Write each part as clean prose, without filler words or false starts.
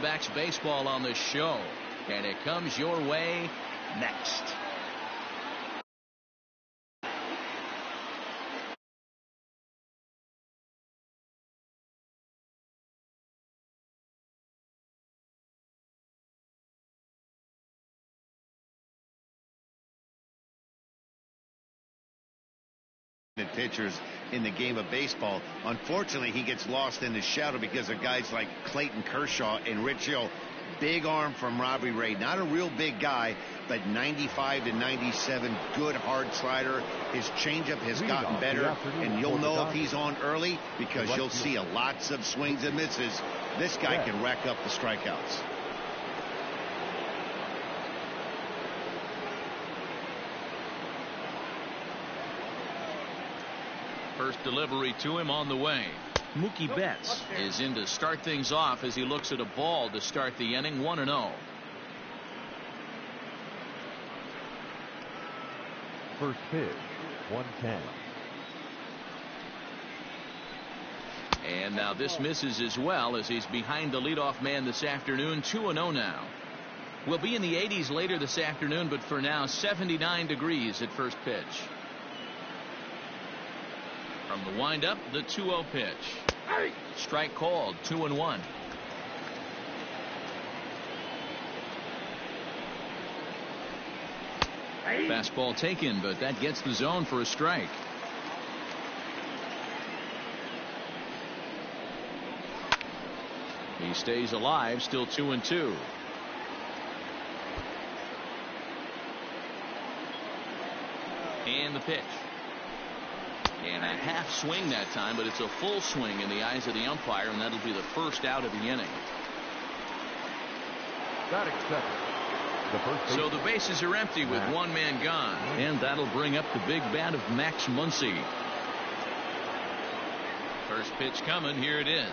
Diamondbacks baseball on this show, and it comes your way next. Pitchers in the game of baseball. Unfortunately, he gets lost in the shadow because of guys like Clayton Kershaw and Rich Hill. Big arm from Robbie Ray. Not a real big guy, but 95 to 97, good hard slider. His changeup has gotten better, and you'll know if he's on early because you'll see lots of swings and misses. This guy can rack up the strikeouts. First delivery to him on the way. Mookie Betts is in to start things off as he looks at a ball to start the inning. 1-0. First pitch, 110. And now this misses as well as he's behind the leadoff man this afternoon. 2-0 now. We'll be in the 80s later this afternoon, but for now 79 degrees at first pitch. From the windup, the 2-0 pitch. Strike called. 2-1. Fastball taken, but that gets the zone for a strike. He stays alive, still 2-2. And the pitch. And a half swing that time, but it's a full swing in the eyes of the umpire, and that'll be the first out of the inning. So the bases are empty with one man gone, and that'll bring up the big bat of Max Muncy. First pitch coming. Here it is.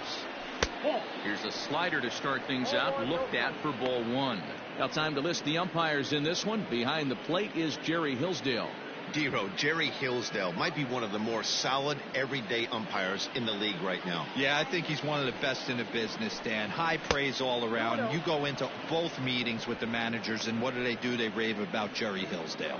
Here's a slider to start things out, looked at for ball one. Now time to list the umpires in this one. Behind the plate is Jerry Hillsdale. Dero, Jerry Hillsdale might be one of the more solid everyday umpires in the league right now. Yeah, I think he's one of the best in the business, Dan. High praise all around. You go into both meetings with the managers, and what do? They rave about Jerry Hillsdale.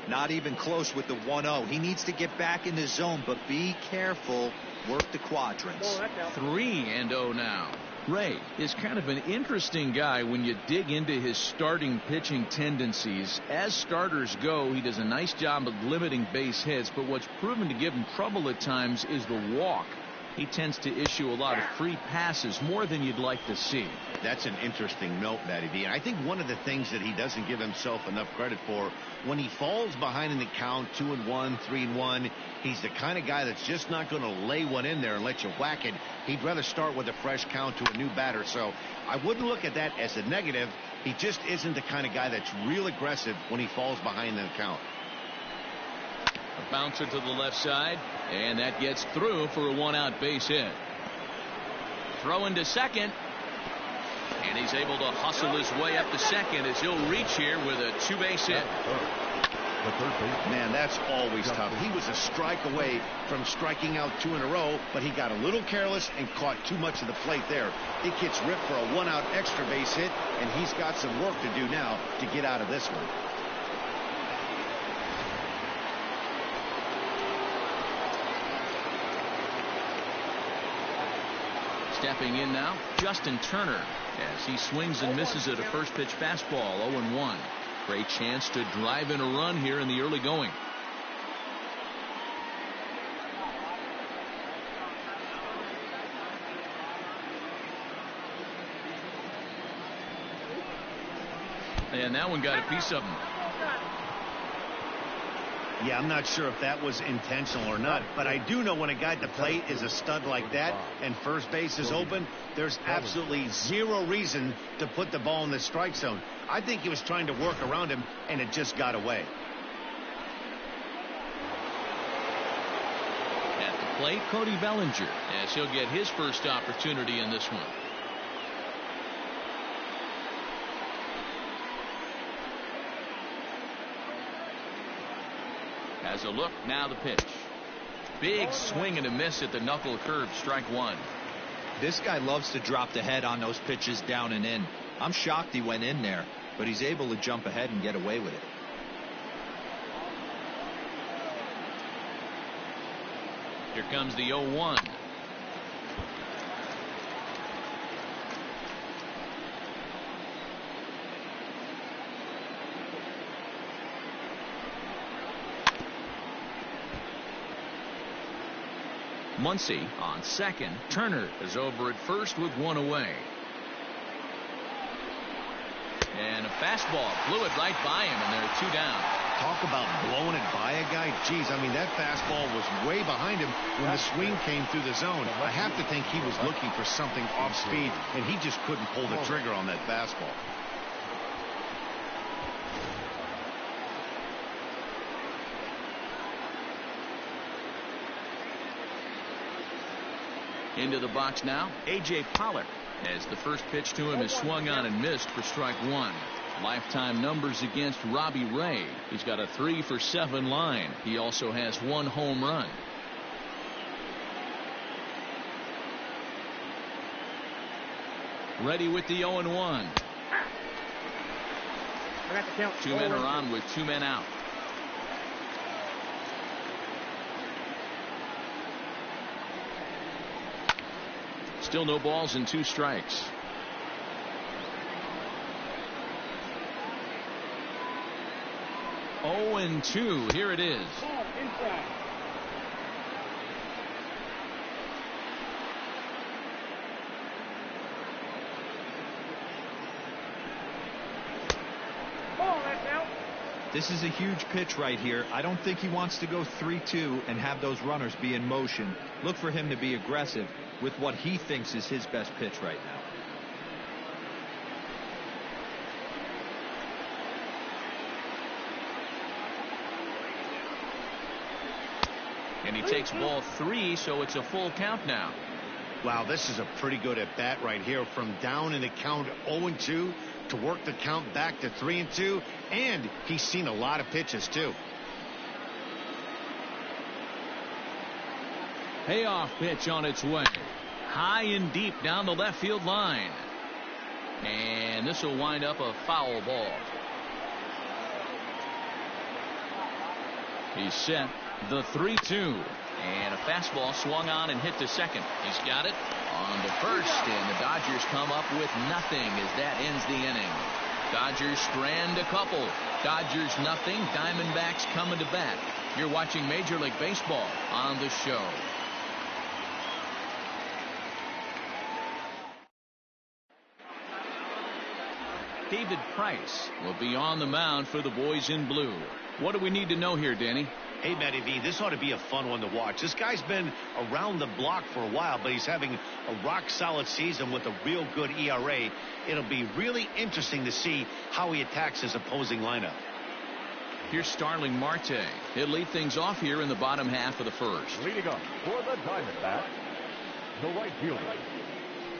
Not even close with the 1-0. He needs to get back in the zone, but be careful. Work the quadrants. 3-0 now. Ray is kind of an interesting guy when you dig into his starting pitching tendencies. As starters go, he does a nice job of limiting base hits, but what's proven to give him trouble at times is the walk. He tends to issue a lot of free passes, more than you'd like to see. That's an interesting note, Matty D. And I think one of the things that he doesn't give himself enough credit for, when he falls behind in the count, 2-1, 3-1, he's the kind of guy that's just not going to lay one in there and let you whack it. He'd rather start with a fresh count to a new batter. So I wouldn't look at that as a negative. He just isn't the kind of guy that's real aggressive when he falls behind in the count. A bouncer to the left side, and that gets through for a one-out base hit. Throw into second, and he's able to hustle his way up to second as he'll reach here with a two-base hit. Man, that's always tough. He was a strike away from striking out 2 in a row, but he got a little careless and caught too much of the plate there. It gets ripped for a one-out extra base hit, and he's got some work to do now to get out of this one. Stepping in now, Justin Turner, as he swings and misses at a first pitch fastball. 0-1. Great chance to drive in a run here in the early going. And that one got a piece of him. Yeah, I'm not sure if that was intentional or not, but I do know when a guy at the plate is a stud like that and first base is open, there's absolutely zero reason to put the ball in the strike zone. I think he was trying to work around him, and it just got away. At the plate, Cody Bellinger, as he'll get his first opportunity in this one. Has a look, now the pitch. Big swing and a miss at the knuckle curve, strike one. This guy loves to drop the head on those pitches down and in. I'm shocked he went in there, but he's able to jump ahead and get away with it. Here comes the 0-1. Muncy on second. Turner is over at first with one away. And a fastball blew it right by him, and there are two down. Talk about blowing it by a guy. Geez, I mean, that fastball was way behind him when the swing came through the zone. I have to think he was looking for something off speed, and he just couldn't pull the trigger on that fastball. Into the box now, A.J. Pollock, as the first pitch to him is swung on and missed for strike one. Lifetime numbers against Robbie Ray. He's got a 3-for-7 line. He also has one home run. Ready with the 0-1. Two men are on with two men out. Still no balls and two strikes. Oh, and 2. Here it is. This is a huge pitch right here. I don't think he wants to go 3-2 and have those runners be in motion. Look for him to be aggressive with what he thinks is his best pitch right now. And he takes ball 3, so it's a full count now. Wow, this is a pretty good at bat right here. From down in the count 0-2 to work the count back to 3-2, and he's seen a lot of pitches too. Payoff pitch on its way. High and deep down the left field line. And this will wind up a foul ball. He's set. The 3-2. And a fastball swung on and hit to second. He's got it on the first, and the Dodgers come up with nothing as that ends the inning. Dodgers strand a couple. Dodgers nothing. Diamondbacks coming to bat. You're watching Major League Baseball on the show. David Price will be on the mound for the boys in blue. What do we need to know here, Danny? Hey, Matty V, this ought to be a fun one to watch. This guy's been around the block for a while, but he's having a rock-solid season with a real good ERA. It'll be really interesting to see how he attacks his opposing lineup. Here's Starling Marte. He'll lead things off here in the bottom half of the first. Leading up for the Diamondbacks, the right fielder,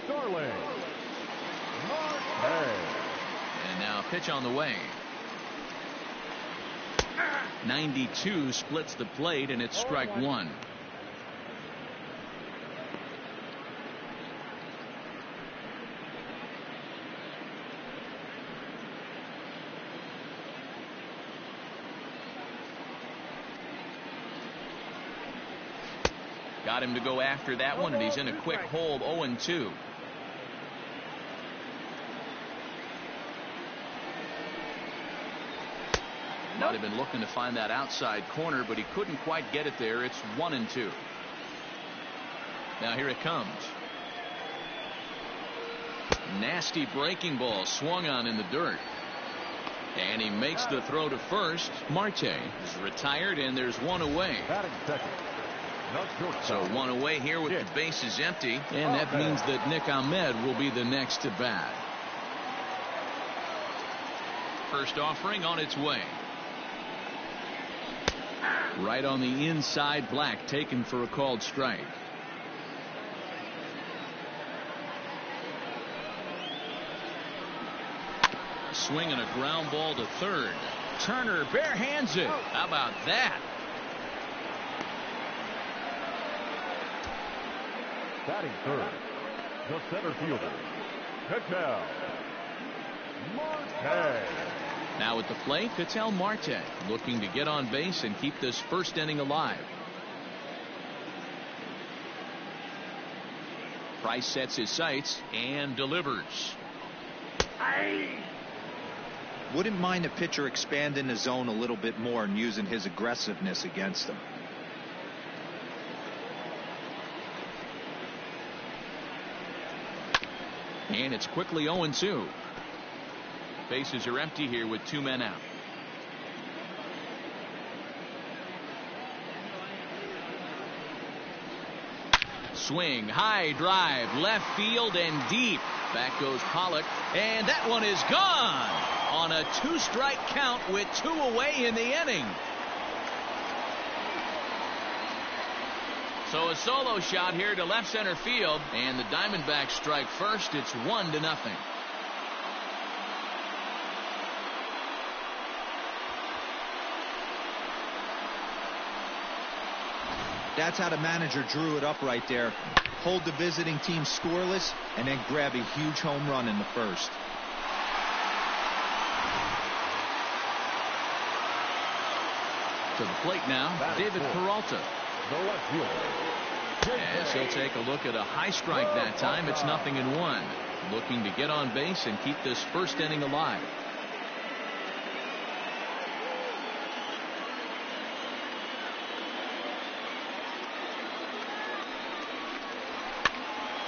Starling Marte. And now a pitch on the way. 92 splits the plate, and it's strike one. Got him to go after that one, and he's in a quick hold. 0-2. Might have been looking to find that outside corner, but he couldn't quite get it there. It's 1-2. Now here it comes. Nasty breaking ball swung on in the dirt. And he makes the throw to first. Marte is retired, and there's one away. So one away here with the bases empty, and that means that Nick Ahmed will be the next to bat. First offering on its way. Right on the inside, Black taken for a called strike. Swing and a ground ball to third. Turner bare hands it. How about that? Batting third, The center fielder, Ketel Marte. Now at the plate, Ketel Marte looking to get on base and keep this first inning alive. Price sets his sights and delivers. Wouldn't mind a pitcher expanding the zone a little bit more and using his aggressiveness against him. And it's quickly 0-2. Bases are empty here with 2 men out. Swing, high drive, left field and deep. Back goes Pollock, and that one is gone on a 2-strike count with 2 away in the inning. So a solo shot here to left center field, and the Diamondbacks strike first. It's 1-0. That's how the manager drew it up right there. Hold the visiting team scoreless and then grab a huge home run in the first. To the plate now, David Peralta. The left fielder, As he'll take a look at a high strike that time. It's 0-1. Looking to get on base and keep this first inning alive.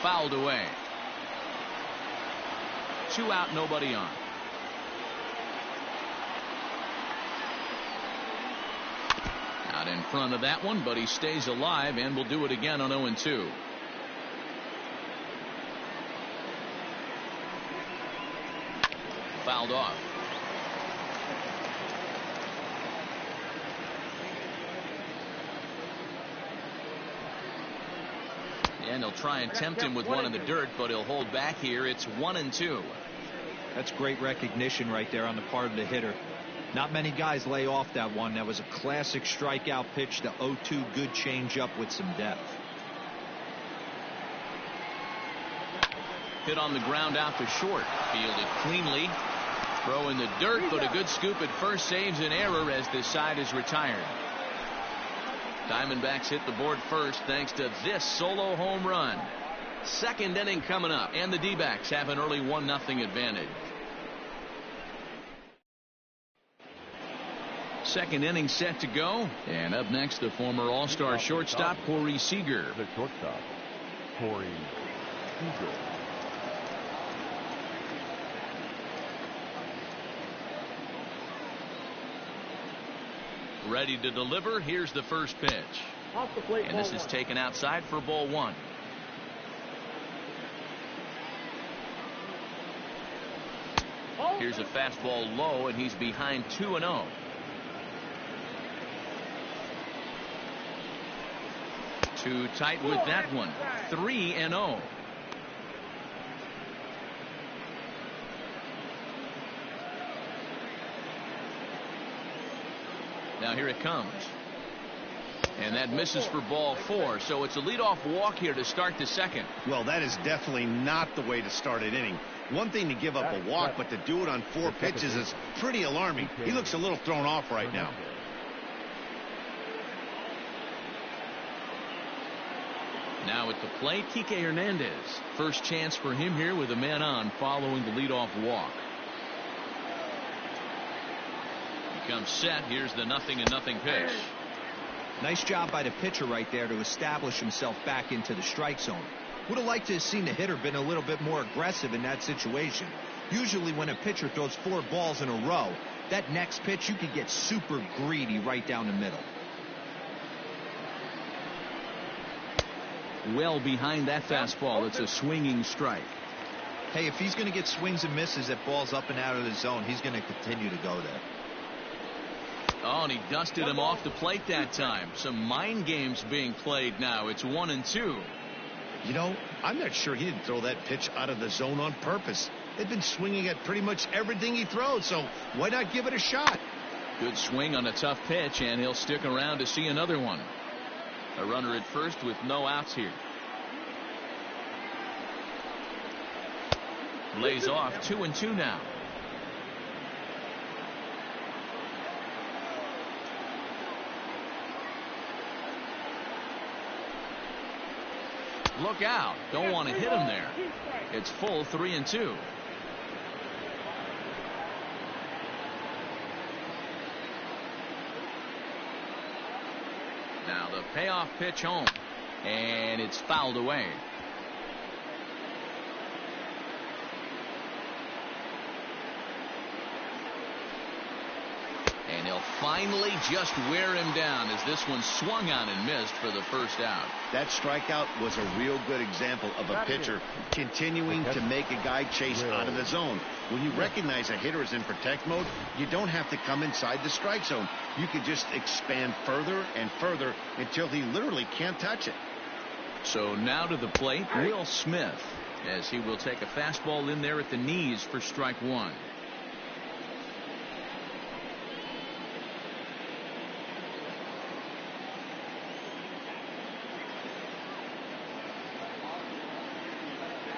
Fouled away. 2 out, nobody on. Out in front of that one, but he stays alive and will do it again on 0-2. Fouled off. And he'll try and tempt him with one in the dirt, but he'll hold back here. It's 1-2. That's great recognition right there on the part of the hitter. Not many guys lay off that one. That was a classic strikeout pitch. The 0-2 good changeup with some depth. Hit on the ground out to short. Fielded cleanly. Throw in the dirt, but a good scoop at first saves an error as this side is retired. Diamondbacks hit the board first thanks to this solo home run. Second inning coming up, and the D-backs have an early 1-0 advantage. Second inning set to go, and up next the former All-Star shortstop Corey Seager. the shortstop, Corey Seager. Ready to deliver. Here's the first pitch. Off the plate, And this is taken outside for ball 1. Here's a fastball low, and he's behind 2-0. Too tight with that one. 3-0. Now here it comes. And that misses for ball 4. So it's a leadoff walk here to start the second. Well, that is definitely not the way to start an inning. One thing to give up a walk, but to do it on 4 pitches is pretty alarming. He looks a little thrown off right now. Now at the plate, Kike Hernandez. First chance for him here with a man on following the leadoff walk. He comes set. Here's the 0-0 pitch. Nice job by the pitcher right there to establish himself back into the strike zone. Would have liked to have seen the hitter been a little bit more aggressive in that situation. Usually when a pitcher throws 4 balls in a row, that next pitch you could get super greedy right down the middle. Well behind that fastball. It's a swinging strike. Hey, if he's going to get swings and misses at balls up and out of the zone, he's going to continue to go there. Oh, and he dusted him off the plate that time. Some mind games being played now. It's 1-2. You know, I'm not sure he didn't throw that pitch out of the zone on purpose. They've been swinging at pretty much everything he throws, so why not give it a shot? Good swing on a tough pitch, and he'll stick around to see another one. A runner at first with no outs here. Lays off 2-2 now. Look out. Don't want to hit him there. It's full 3-2. Now the payoff pitch home. And it's fouled away. And he'll finally just wear him down as this one swung on and missed for the first out. That strikeout was a real good example of a pitcher continuing to make a guy chase out of the zone. When you recognize a hitter is in protect mode, you don't have to come inside the strike zone. You can just expand further and further until he literally can't touch it. So now to the plate, Will Smith, as he will take a fastball in there at the knees for strike one.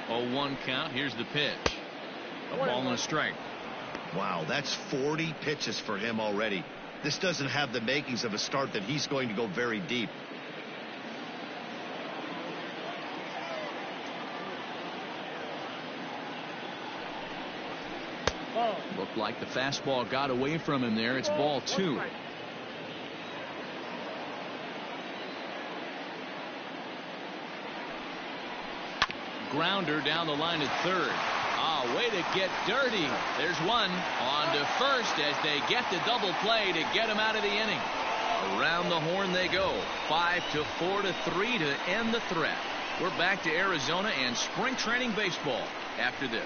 Oh, 1 count. Here's the pitch. A ball and a strike. Wow, that's 40 pitches for him already. This doesn't have the makings of a start that he's going to go very deep. Looked like the fastball got away from him there. It's ball 2. Grounder down the line at third. Way to get dirty. There's one on to first as they get the double play to get him out of the inning. Around the horn they go. 5-4-3 to end the threat. We're back to Arizona and spring training baseball after this.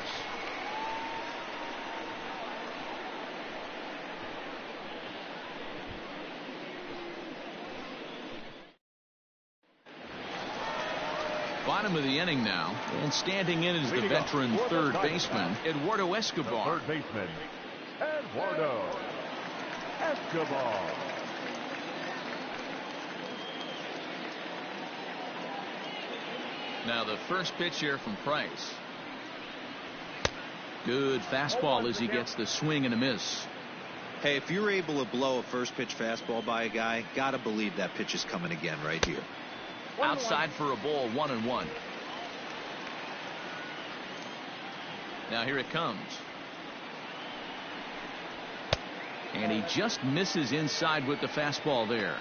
Bottom of the inning now, and standing in is the veteran third baseman, Eduardo Escobar. Third baseman, Eduardo Escobar. Now the first pitch here from Price. Good fastball as he gets the swing and a miss. Hey, if you're able to blow a first pitch fastball by a guy, gotta believe that pitch is coming again right here. Outside for a ball, 1-1. Now here it comes. And he just misses inside with the fastball there.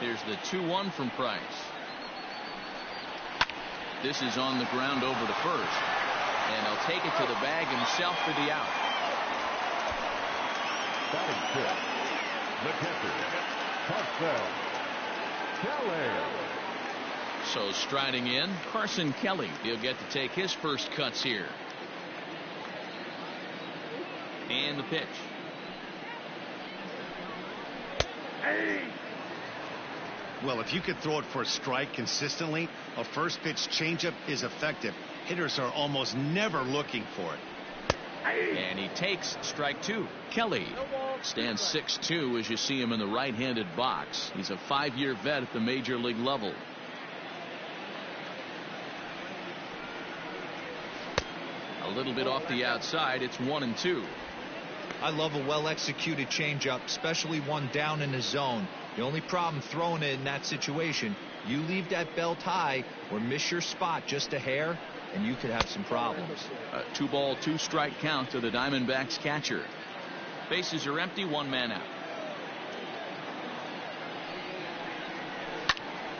Here's the 2-1 from Price. This is on the ground over to first. And he'll take it to the bag himself for the out. Batting fifth, the catcher, Carson Kelly. So striding in, Carson Kelly. He'll get to take his first cuts here. And the pitch. Well, if you could throw it for a strike consistently, a first pitch changeup is effective. Hitters are almost never looking for it. And he takes strike 2. Kelly stands 6'2" as you see him in the right-handed box. He's a 5-year vet at the major league level. A little bit off the outside. It's 1-2. I love a well-executed changeup, especially one down in the zone. The only problem throwing it in that situation, you leave that belt high or miss your spot just a hair, and you could have some problems. A 2-ball, 2-strike count to the Diamondbacks catcher. Bases are empty, 1 man out.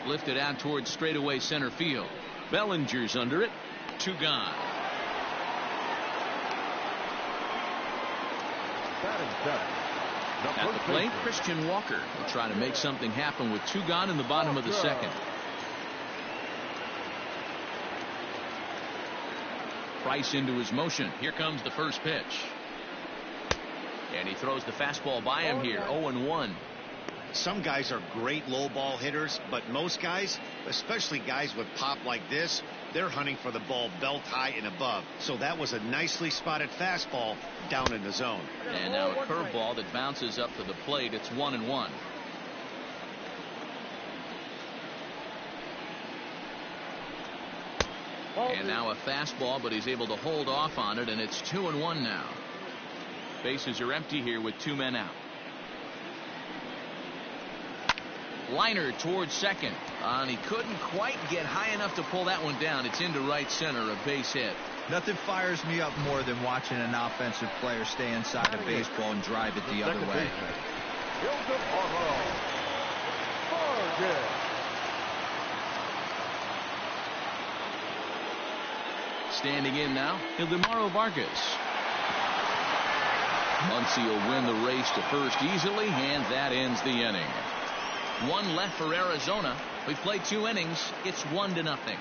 Lifted out towards straightaway center field. Bellinger's under it. 2 gone. At the plate, Christian Walker will try to make something happen with 2 gone in the bottom of the second. Price into his motion. Here comes the first pitch. And he throws the fastball by him here. 0-1. Some guys are great low ball hitters, but most guys, especially guys with pop like this, they're hunting for the ball belt high and above. So that was a nicely spotted fastball down in the zone. And now a curveball that bounces up to the plate. It's 1-1. And now a fastball, but he's able to hold off on it, and it's 2-1 now. Bases are empty here with 2 men out. Liner towards second, and he couldn't quite get high enough to pull that one down. It's into right center, a base hit. Nothing fires me up more than watching an offensive player stay inside a baseball and drive it the other way. Standing in now, Ildemaro Vargas. Muncy will win the race to first easily, and that ends the inning. 1 left for Arizona. We've played 2 innings. It's 1-0.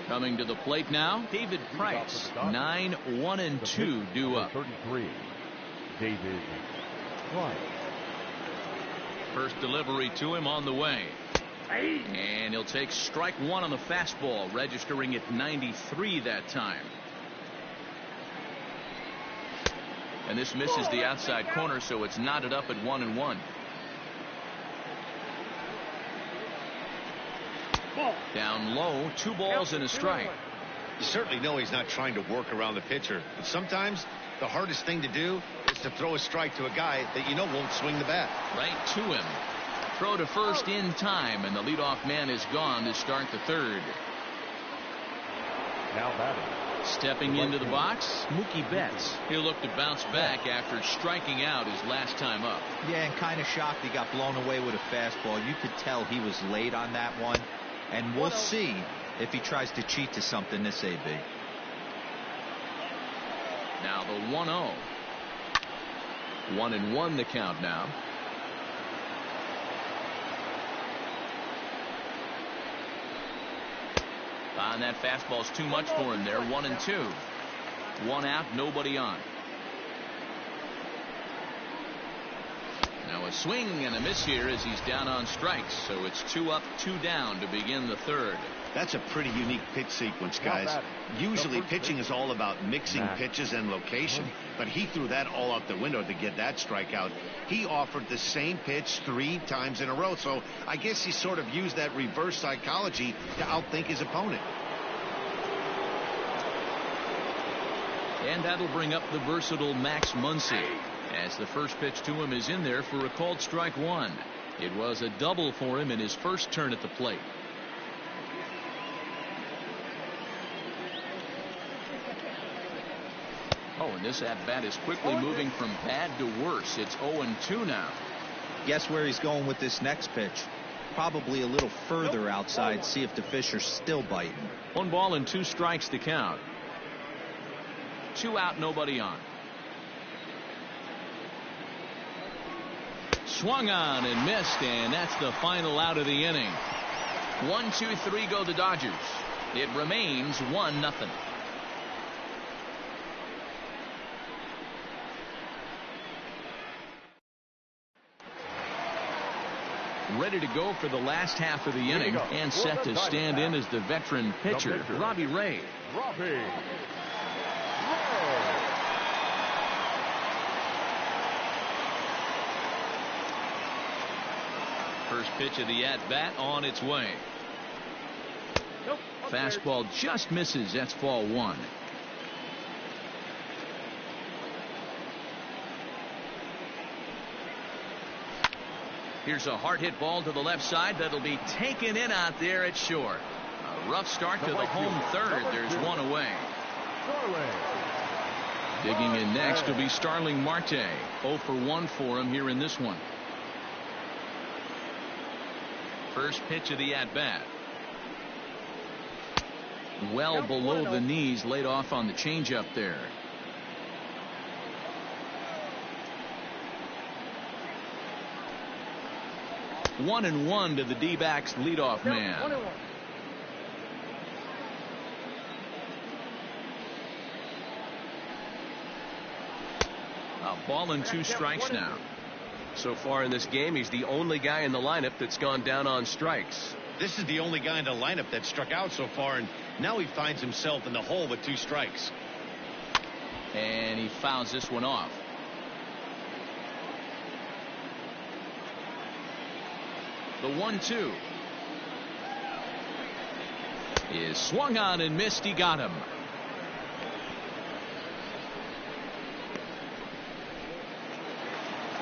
Coming to the plate now, David Price. 9-1-2 due up. 33. David Price. First delivery to him on the way. And he'll take strike 1 on the fastball, registering at 93 that time. And this misses the outside corner, so it's knotted up at 1-1. Down low, 2 balls and a strike. You certainly know he's not trying to work around the pitcher, but sometimes the hardest thing to do is to throw a strike to a guy that you know won't swing the bat. Right to him. Throw to first in time, and the leadoff man is gone to start the third. Now batting. Stepping into the box, Mookie Betts. He'll look to bounce back after striking out his last time up. Yeah, and kind of shocked he got blown away with a fastball. You could tell he was late on that one, and we'll see if he tries to cheat to something this AB. Now the 1-0. 1-1 the count now. And that fastball's too much for him there. 1-2. 1 out, nobody on. Now a swing and a miss here as he's down on strikes. So it's 2 up, 2 down to begin the third. That's a pretty unique pitch sequence, guys. Usually pitching is all about mixing pitches and location, but he threw that all out the window to get that strikeout. He offered the same pitch 3 times in a row, so I guess he sort of used that reverse psychology to outthink his opponent. And that'll bring up the versatile Max Muncy, as the first pitch to him is in there for a called strike 1. It was a double for him in his first turn at the plate. Oh, and this at-bat is quickly moving from bad to worse. It's 0-2 now. Guess where he's going with this next pitch? Probably a little further outside. See if the fish are still biting. 1 ball and 2 strikes to count. 2 out, nobody on. Swung on and missed, and that's the final out of the inning. 1, 2, 3 go the Dodgers. It remains 1-0. Ready to go for the last half of the inning, and set to stand in as the veteran pitcher, Robbie Ray. First pitch of the at-bat on its way. Fastball just misses. That's ball 1. Here's a hard hit ball to the left side that'll be taken in out there at short. A rough start to the home third. There's 1 away. Digging in next will be Starling Marte. 0 for 1 for him here in this one. First pitch of the at-bat. Well below the knees, laid off on the changeup there. One and one to the D-backs leadoff man. Ball and 2 strikes now. So far in this game, he's the only guy in the lineup that's gone down on strikes. This is the only guy in the lineup that struck out so far, and now he finds himself in the hole with 2 strikes. And he fouls this one off. The 1-2 is swung on and missed. He got him.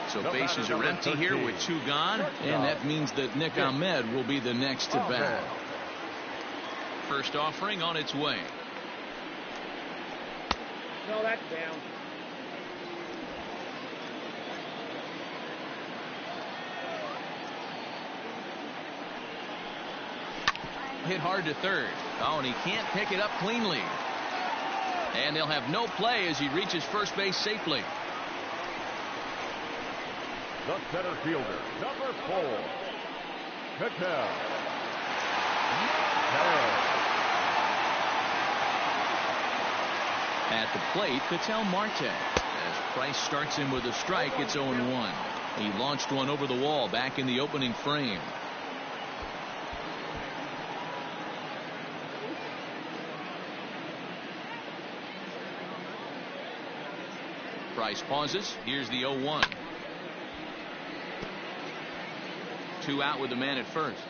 So bases are empty here with 2 gone, and that means that Nick Ahmed will be the next to bat. First offering on its way. No, that's down. Hit hard to third. Oh, and he can't pick it up cleanly. And they'll have no play as he reaches first base safely. The center fielder, number 4, Patel. At the plate, Patel Marte. As Price starts him with a strike, it's 0-1. He launched one over the wall back in the opening frame. Price pauses. Here's the 0-1. 2 out with the man at first.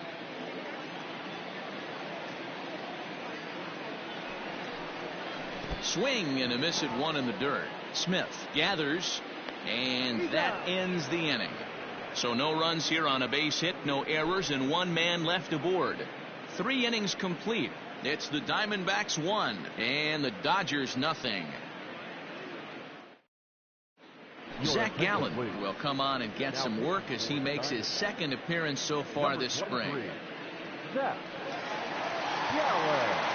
Swing and a miss at 1 in the dirt. Smith gathers, and that ends the inning. So no runs here on a base hit, no errors, and 1 man left aboard. 3 innings complete. It's the Diamondbacks 1 and the Dodgers nothing. Zach Gallen will come on and get some work as he makes his 2nd appearance so far this spring. Zach Gallen.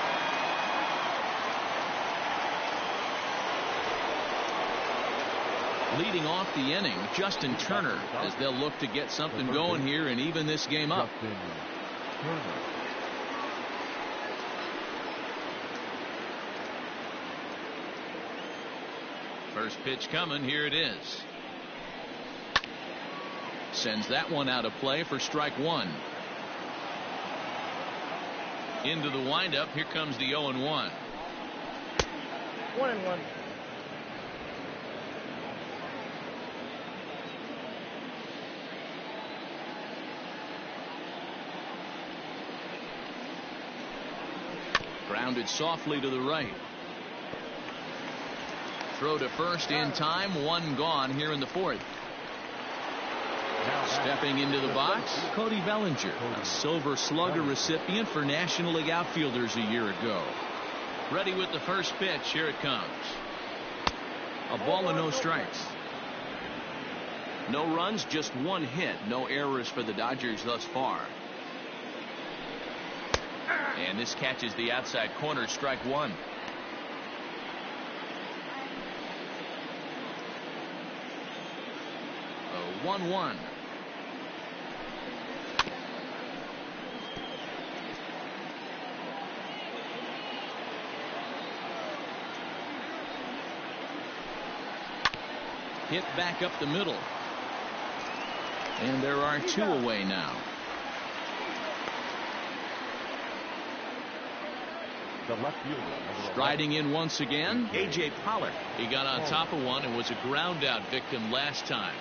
Leading off the inning, Justin Turner, as they'll look to get something going here and even this game up. First pitch coming. Here it is. Sends that one out of play for strike 1. Into the windup. Here comes the 0-1. 1-1. Grounded softly to the right. Throw to first in time. 1 gone here in the 4th. Stepping into the box, Cody Bellinger, a Silver Slugger recipient for National League outfielders a year ago. Ready with the first pitch. Here it comes. A ball and no strikes. No runs, just 1 hit. No errors for the Dodgers thus far. And this catches the outside corner. Strike 1. 1-1. Hit back up the middle. And there are 2 away now. The left fielder. Striding in once again, A.J. Pollard. He got on top of one and was a ground out victim last time.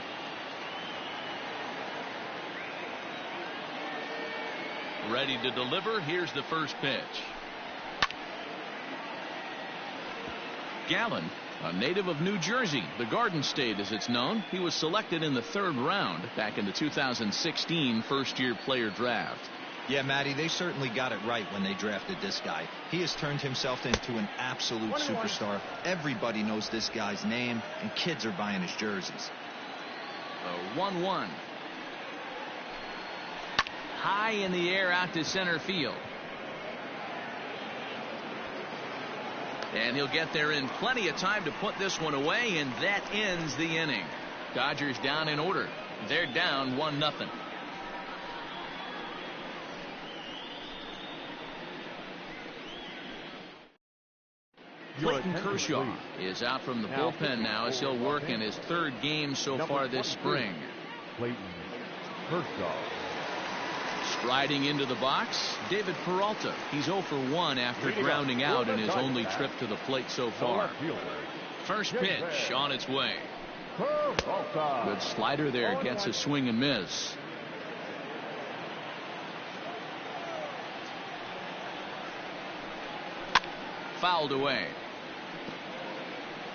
Ready to deliver. Here's the first pitch. Gallen, a native of New Jersey, the Garden State as it's known. He was selected in the 3rd round back in the 2016 first-year player draft. Yeah, Matty, they certainly got it right when they drafted this guy. He has turned himself into an absolute superstar. Everybody knows this guy's name, and kids are buying his jerseys. The 1-1. High in the air out to center field. And he'll get there in plenty of time to put this one away, and that ends the inning. Dodgers down in order. They're down 1-0. Clayton Kershaw is out from the bullpen now as he'll work in his third game so far this spring. Clayton Kershaw. Striding into the box, David Peralta. He's 0 for 1 after grounding out in his only trip to the plate so far. First pitch on its way. Good slider there, gets a swing and miss. Fouled away.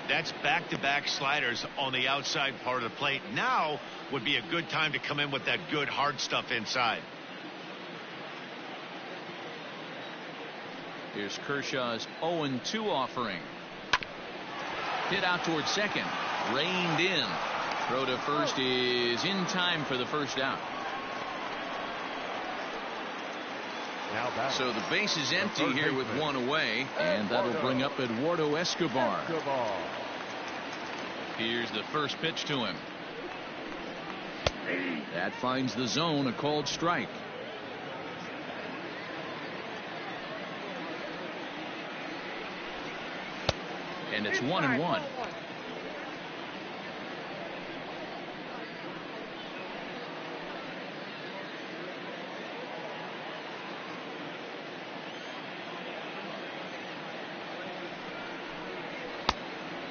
That's back-to-back sliders on the outside part of the plate. Now would be a good time to come in with that good hard stuff inside. Here's Kershaw's 0-2 offering. Hit out towards second. Reined in. Throw to first is in time for the first out. So the base is empty here with one away, and that'll bring up Eduardo Escobar. Here's the first pitch to him. That finds the zone, a called strike. And it's 1-1.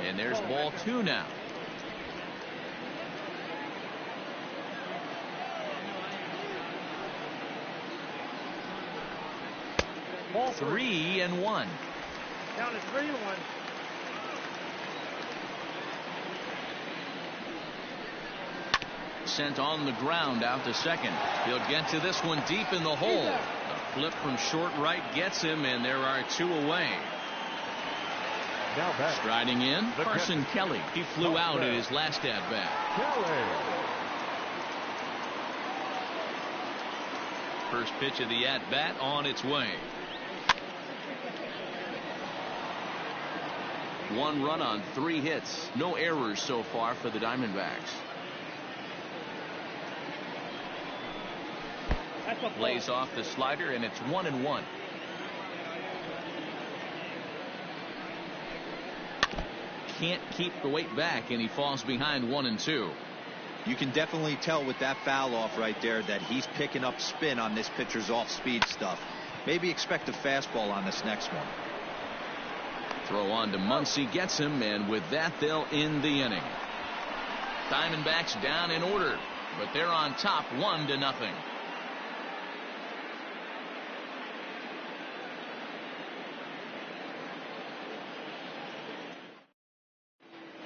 And there's ball 2 now. Ball 3-1. Down to 3-1. Sent on the ground out to second. He'll get to this one deep in the hole. A flip from short right gets him, and there are 2 away. Now back. Striding in, Carson Kelly. He flew out in his last at bat. First pitch of the at bat on its way. 1 run on 3 hits. No errors so far for the Diamondbacks. Lays off the slider, and it's 1-1. Can't keep the weight back, and he falls behind 1-2. You can definitely tell with that foul off right there that he's picking up spin on this pitcher's off-speed stuff. Maybe expect a fastball on this next one. Throw on to Muncy, gets him, and with that they'll end the inning. Diamondbacks down in order, but they're on top 1-0.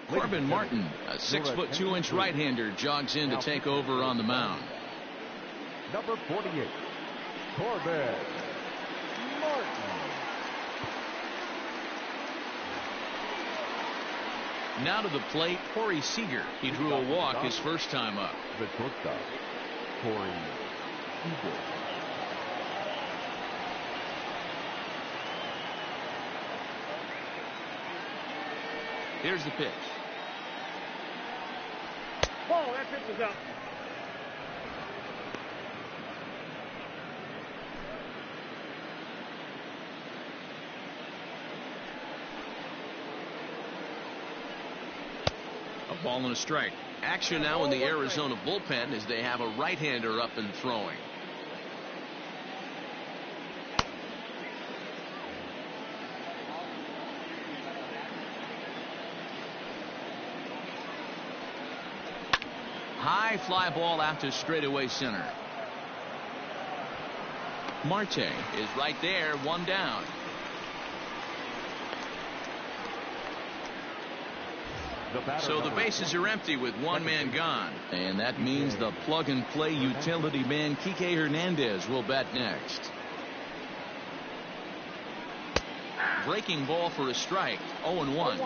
Corbin Martin, a 6'2" right-hander, jogs in to take over on the mound. Number 48, Corbin Martin. Now to the plate, Corey Seager. He drew a walk his first time up. The shortstop, Corey Seager. Here's the pitch. Oh, that pitch is out. A ball and a strike. Action now in the Arizona bullpen as they have a right-hander up and throwing. High fly ball out to straightaway center. Marte is right there, 1 down. So the bases are empty with 1 man gone. And that means the plug-and-play utility man Kike Hernandez will bat next. Breaking ball for a strike. 0-1.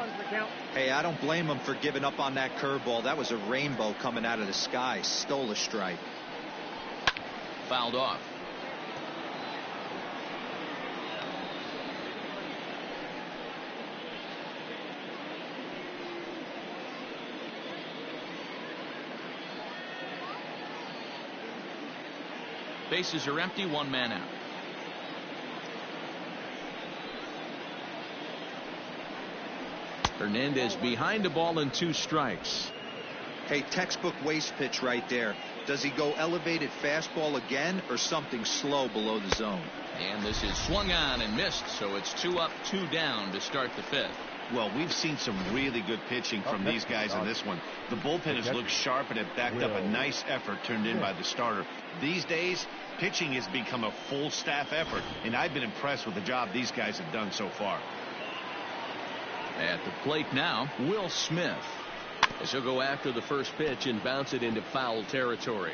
Hey, I don't blame him for giving up on that curveball. That was a rainbow coming out of the sky. Stole a strike. Fouled off. Bases are empty, 1 man out. Hernandez behind the ball and 2 strikes. Hey, textbook waste pitch right there. Does he go elevated fastball again or something slow below the zone? And this is swung on and missed, so it's 2 up, 2 down to start the 5th. Well, we've seen some really good pitching from these guys in this one. The bullpen has looked sharp and have backed up a nice effort turned in by the starter. These days, pitching has become a full staff effort, and I've been impressed with the job these guys have done so far. At the plate now, Will Smith. As he'll go after the first pitch and bounce it into foul territory.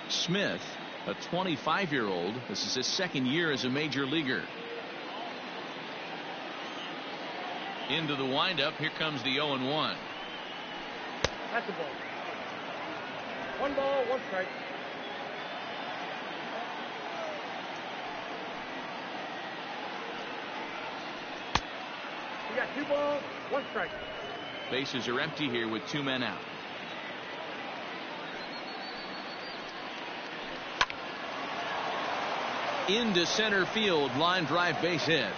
Smith, a 25-year-old. This is his 2nd year as a major leaguer. Into the windup. Here comes the 0-1. That's the ball. 1 ball, 1 strike. You got 2 balls, 1 strike. Bases are empty here with 2 men out. Into center field, line drive, base hit.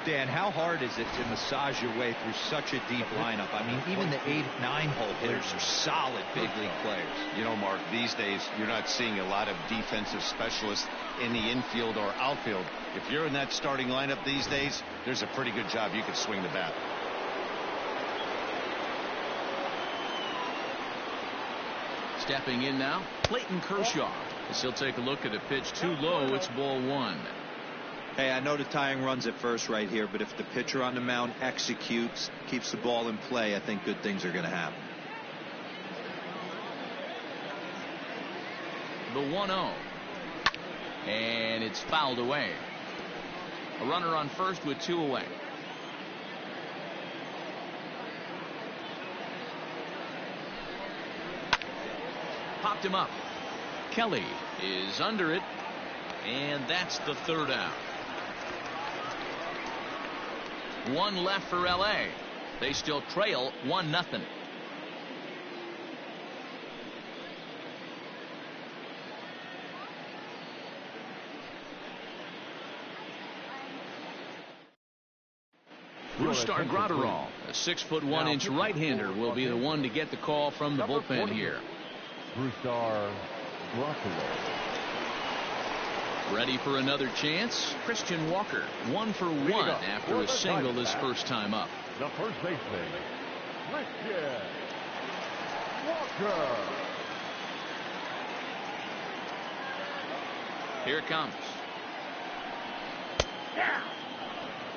Dan, how hard is it to massage your way through such a deep lineup? I mean, even the 8, 9 hole hitters are solid big league players. You know, Mark, these days you're not seeing a lot of defensive specialists in the infield or outfield. If you're in that starting lineup these days, there's a pretty good job you could swing the bat. Stepping in now, Clayton Kershaw. As he'll take a look at a pitch too low, it's ball 1. Hey, I know the tying runs at first right here, but if the pitcher on the mound executes, keeps the ball in play, I think good things are going to happen. The 1-0. And it's fouled away. A runner on first with 2 away. Popped him up. Kelly is under it. And that's the 3rd out. 1 left for LA. They still trail 1-0. Brustar Graterol, a 6'1" right-hander, will be the one to get the call from the bullpen here. Brustar Graterol. Ready for another chance? Christian Walker, 1 for 1 after a single his first time up. The first baseman, Christian Walker. Here it comes.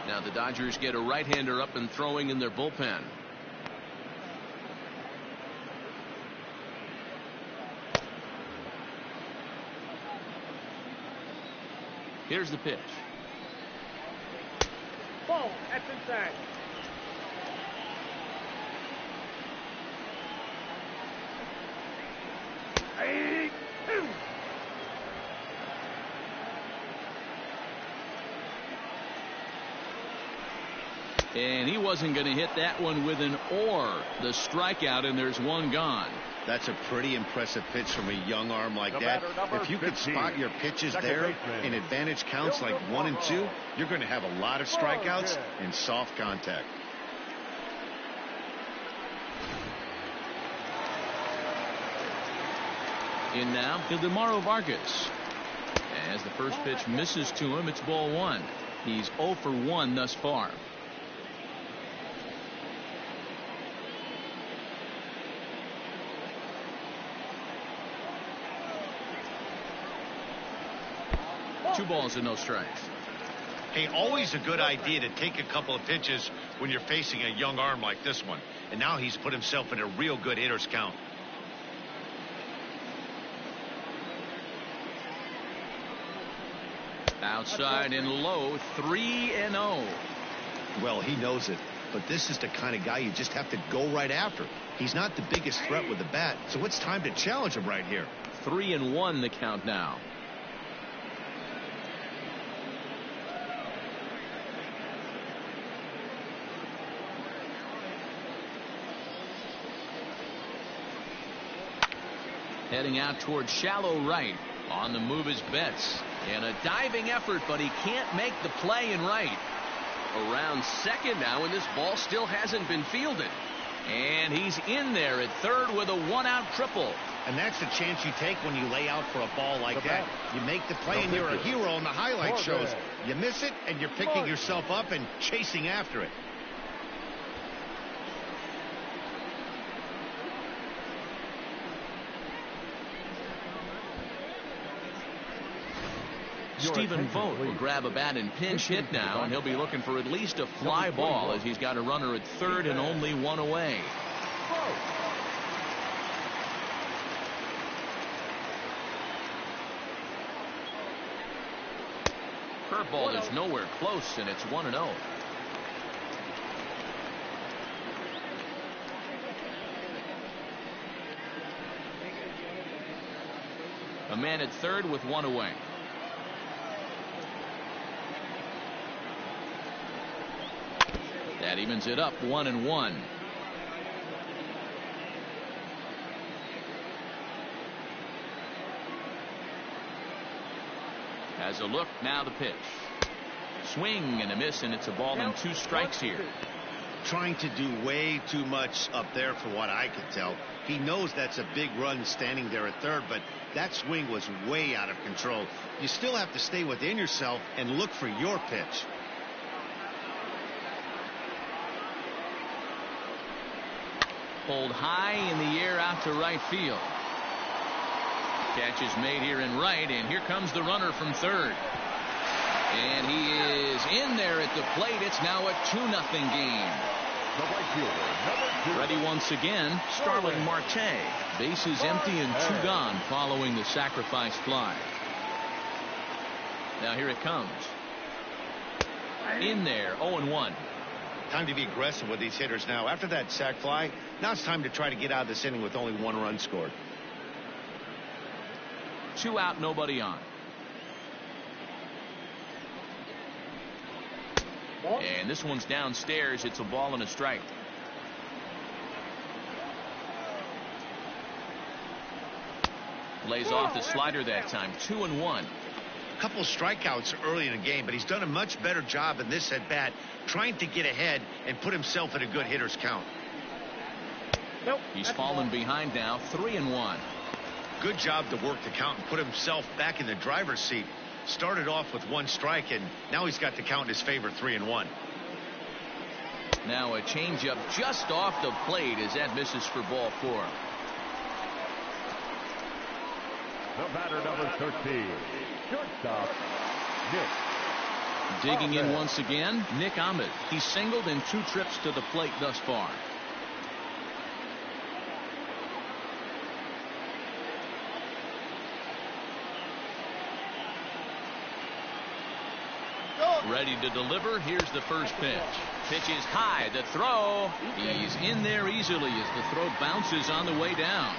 Now the Dodgers get a right-hander up and throwing in their bullpen. Here's the pitch. Ball, that's inside. Hey, And he wasn't going to hit that one with an or. The strikeout, and there's 1 gone. That's a pretty impressive pitch from a young arm like that. If you could spot your pitches there in advantage counts like 1 and 2, you're going to have a lot of strikeouts and soft contact. In now, Ildemaro Vargas. As the first pitch misses to him, it's ball 1. He's 0 for 1 thus far. Two balls and no strikes. Hey, always a good idea to take a couple of pitches when you're facing a young arm like this one. And now he's put himself in a real good hitter's count. Outside and low, 3-0. Well, he knows it. But this is the kind of guy you just have to go right after. He's not the biggest threat with the bat, so it's time to challenge him right here. 3-1 the count now. Heading out towards shallow right. On the move is Betts. And a diving effort, but he can't make the play in right. around second now, and this ball still hasn't been fielded. And he's in there at third with a one-out triple. And that's the chance you take when you lay out for a ball like that. You make the play, and you're a hero on the highlight shows. You miss it, and you're picking yourself up and chasing after it. Stephen Vogt will grab a bat and pinch hit now, and he'll be looking for at least a fly ball as he's got a runner at third and only one away. Curveball is nowhere close, and it's 1-0. A man at third with one away. That evens it up 1-1. Has a look, now the pitch. Swing and a miss, and it's a ball and 2 strikes here. Trying to do way too much up there for what I could tell. He knows that's a big run standing there at third, but that swing was way out of control. You still have to stay within yourself and look for your pitch. Pulled high in the air out to right field. Catch is made here in right, and here comes the runner from third. And he is in there at the plate. It's now a 2-0 game. The right fielder, number 2. Ready once again, Starling Marte. Bases empty and 2 gone following the sacrifice fly. Now here it comes. In there, 0-1. Time to be aggressive with these hitters now. After that sac fly, now it's time to try to get out of this inning with only 1 run scored. 2 out, nobody on. And this one's downstairs. It's a ball and a strike. Lays off the slider that time. 2-1. A couple strikeouts early in the game, but he's done a much better job in this at bat trying to get ahead and put himself in a good hitter's count. He's fallen behind now. 3-1. Good job to work the count and put himself back in the driver's seat. Started off with 1 strike, and now he's got the count in his favor. 3-1. Now a changeup just off the plate as that misses for ball 4. The batter, number 13, shortstop, Nick. Digging in once again, Nick Ahmed. He's singled in 2 trips to the plate thus far. Ready to deliver. Here's the first pitch. Pitch is high. The throw. He's in there easily as the throw bounces on the way down.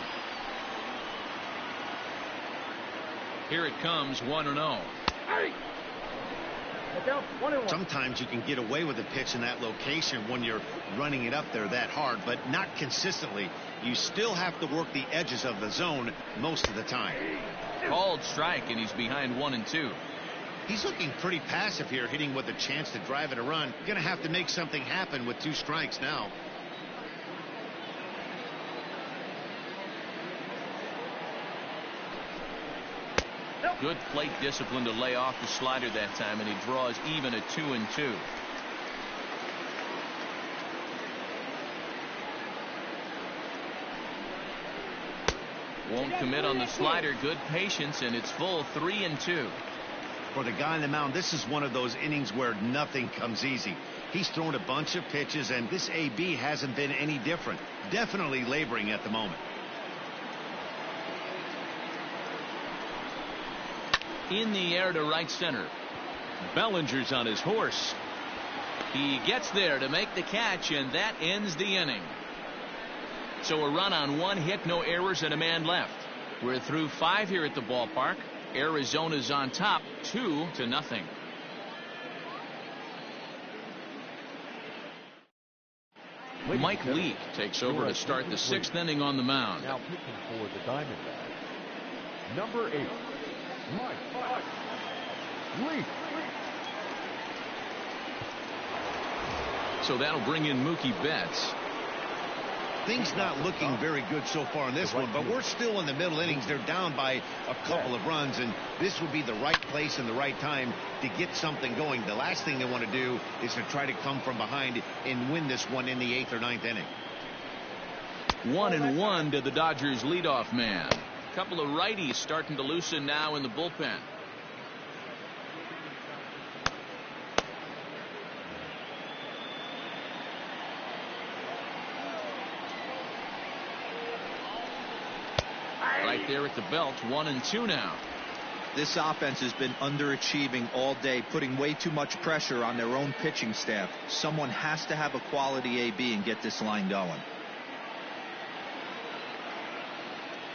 Here it comes, 1-0. Sometimes you can get away with a pitch in that location when you're running it up there that hard, but not consistently. You still have to work the edges of the zone most of the time. Called strike, and he's behind 1-2. He's looking pretty passive here, hitting with a chance to drive it a run. Going to have to make something happen with 2 strikes now. Good plate discipline to lay off the slider that time, and he draws even at 2-2. Won't commit on the slider. Good patience, and it's full. 3-2. For the guy on the mound, this is one of those innings where nothing comes easy. He's thrown a bunch of pitches, and this AB hasn't been any different. Definitely laboring at the moment. In the air to right center. Bellinger's on his horse. He gets there to make the catch, and that ends the inning. So a run on 1 hit, no errors, and a man left. We're through 5 here at the ballpark. Arizona's on top, 2-0. Mike Leake takes over to start the 6th inning on the mound. Now pitching for the Diamondbacks, number 8, Mike Leake. So that'll bring in Mookie Betts. Things not looking very good so far in this one, but we're still in the middle innings. They're down by a couple of runs, and this would be the right place and the right time to get something going. The last thing they want to do is to try to come from behind and win this one in the 8th or 9th inning. 1-1 to the Dodgers leadoff man. A couple of righties starting to loosen now in the bullpen. Right there at the belt, 1-2 now. This offense has been underachieving all day, putting way too much pressure on their own pitching staff. Someone has to have a quality AB and get this line going.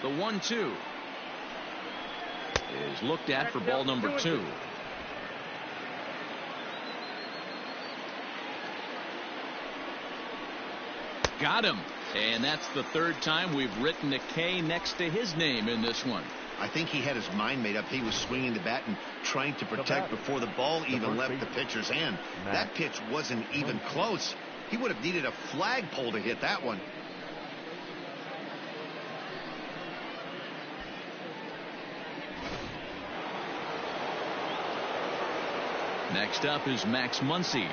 The 1-2 is looked at for ball number 2. Got him. And that's the 3rd time we've written a K next to his name in this one. I think he had his mind made up. He was swinging the bat and trying to protect before the ball even left the pitcher's hand. That pitch wasn't even close. He would have needed a flagpole to hit that one. Next up is Max Muncy.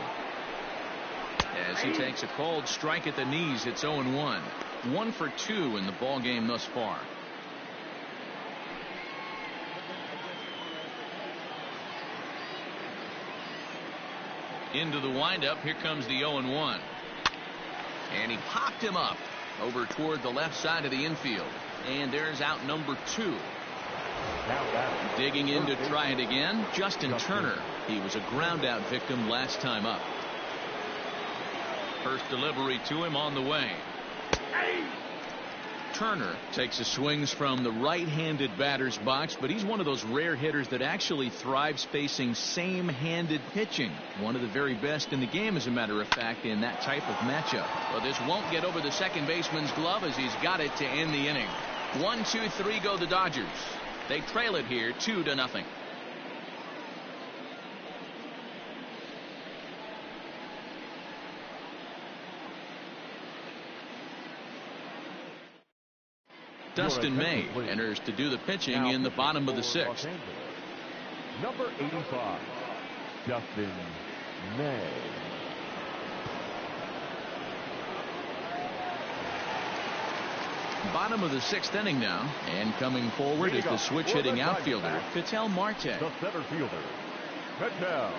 As he takes a cold strike at the knees, it's 0-1. 1 for 2 in the ball game thus far. Into the windup. Here comes the 0-1. And he popped him up over toward the left side of the infield. And there's out number 2. Digging in to try it again, Justin Turner. He was a ground out victim last time up. First delivery to him on the way. Turner takes his swings from the right-handed batter's box, but he's one of those rare hitters that actually thrives facing same-handed pitching. One of the very best in the game, as a matter of fact, in that type of matchup. Well, this won't get over the second baseman's glove as he's got it to end the inning. 1, 2, 3 go the Dodgers. They trail it here 2-0. Dustin May enters to do the pitching in the bottom of the 6th. Number 85, Dustin May. Bottom of the 6th inning now, and coming forward is the switch-hitting outfielder, Ketel Marte. The center fielder, Ketel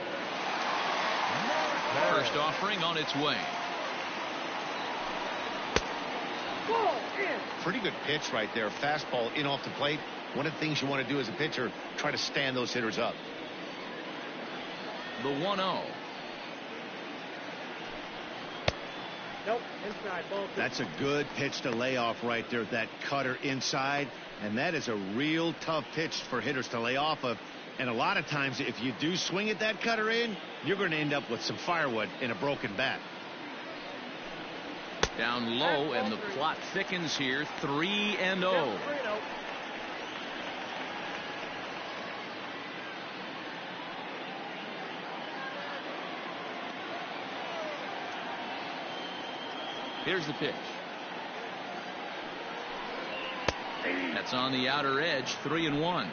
Marte. First offering on its way. Pretty good pitch right there. Fastball in off the plate. One of the things you want to do as a pitcher, try to stand those hitters up. The 1-0. Nope, inside, ball 2. That's a good pitch to lay off right there. That cutter inside. And that is a real tough pitch for hitters to lay off of. And a lot of times, if you do swing at that cutter in, you're going to end up with some firewood in a broken bat. Down low, and the plot thickens here. 3-0. Here's the pitch. That's on the outer edge. 3-1.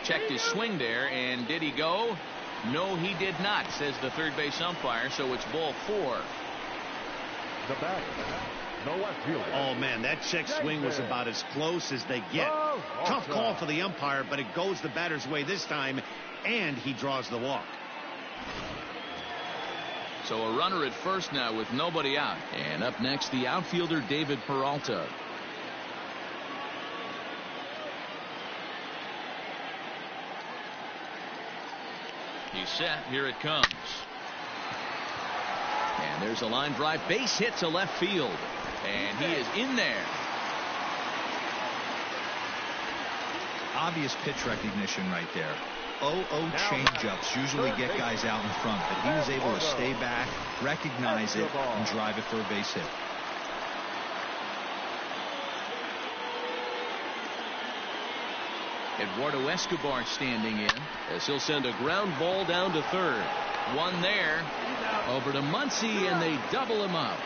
Checked his swing there, and did he go? No, he did not, says the third base umpire, so it's ball 4. The batter, the left fielder. Oh, man, that check swing was about as close as they get. Tough call for the umpire, but it goes the batter's way this time, and he draws the walk. So a runner at first now with nobody out. And up next, the outfielder, David Peralta. He's set. Here it comes. And there's a line drive. Base hit to left field. And he is in there. Obvious pitch recognition right there. 0-0 changeups usually get guys out in front, but he was able to stay back, recognize it, and drive it for a base hit. Eduardo Escobar standing in. As he'll send a ground ball down to third. One there. Over to Muncy, and they double him up.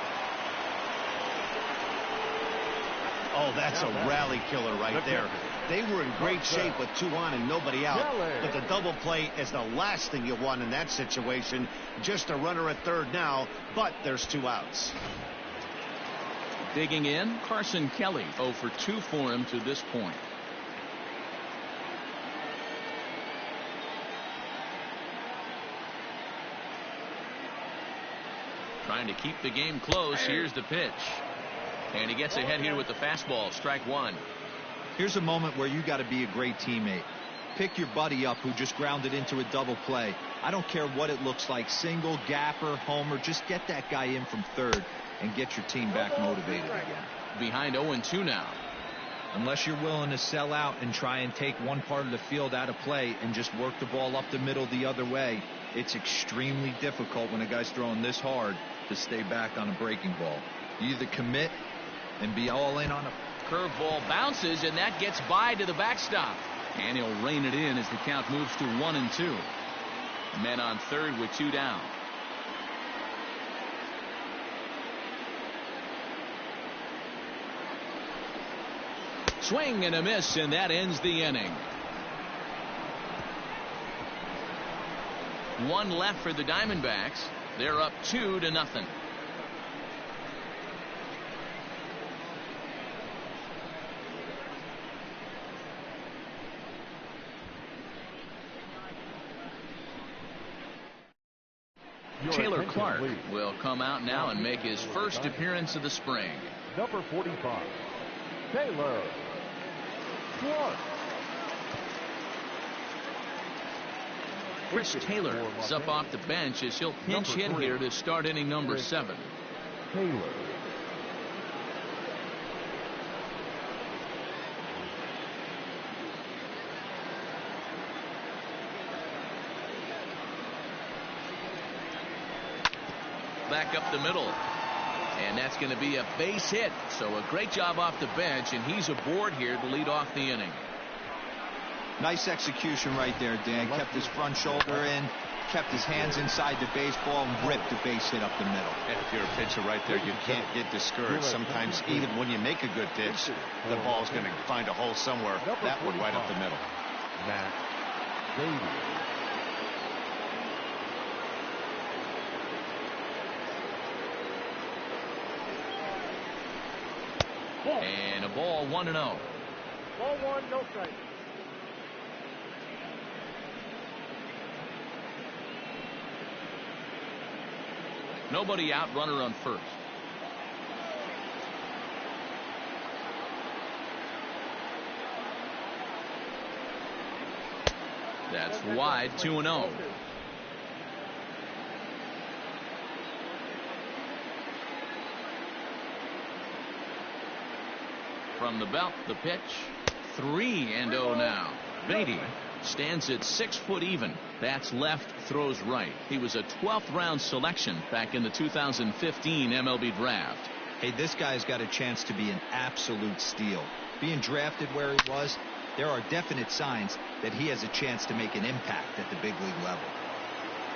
Oh, that's a rally killer right there. They were in great shape with 2 on and nobody out. But the double play is the last thing you want in that situation. Just a runner at third now, but there's 2 outs. Digging in, Carson Kelly. 0 for 2 for him to this point. Trying to keep the game close. Here's the pitch. And he gets ahead here with the fastball. Strike 1. Here's a moment where you got to be a great teammate. Pick your buddy up who just grounded into a double play. I don't care what it looks like. Single, gapper, homer. Just get that guy in from third and get your team back motivated again. Behind 0-2 now. Unless you're willing to sell out and try and take one part of the field out of play and just work the ball up the middle the other way, it's extremely difficult when a guy's throwing this hard to stay back on a breaking ball. You either commit and be all in on a curveball, bounces, and that gets by to the backstop. And he'll rein it in as the count moves to 1-2. Men on third with 2 down. Swing and a miss, and that ends the inning. 1 left for the Diamondbacks. They're up 2-0. Taylor Clark will come out now and make his first appearance of the spring. Number 45, Taylor Clark. Chris Taylor is up off the bench as he'll pinch hit here to start inning number 7. Taylor. Back up the middle. And that's going to be a base hit. So a great job off the bench, and he's aboard here to lead off the inning. Nice execution right there, Dan. Kept his front shoulder in, kept his hands inside the baseball, and ripped the base hit up the middle. And if you're a pitcher right there, you can't get discouraged. Sometimes even when you make a good pitch, the ball's going to find a hole somewhere. That one right up the middle. Matt Davies. And a ball, 1-0. Ball 1, no strike. Nobody out, runner on first. That's wide, 2-0. From the belt, the pitch. 3-0 now. Beatty stands at 6 foot even. That's left, throws right. He was a 12th round selection back in the 2015 MLB draft. Hey, this guy's got a chance to be an absolute steal. Being drafted where he was, there are definite signs that he has a chance to make an impact at the big league level.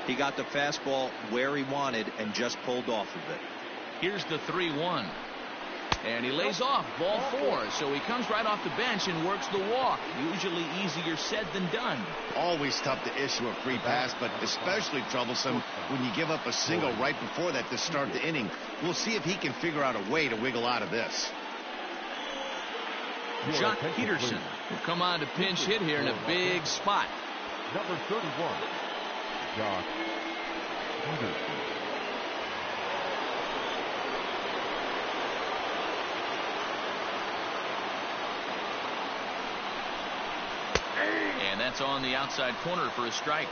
He got the fastball where he wanted and just pulled off of it. Here's the 3-1. And he lays off, ball 4. So he comes right off the bench and works the walk. Usually easier said than done. Always tough to issue a free pass, but especially troublesome when you give up a single right before that to start the inning. We'll see if he can figure out a way to wiggle out of this. Jock Peterson will come on to pinch hit here in a big spot. Number 31, Jock Peterson. And that's on the outside corner for a strike.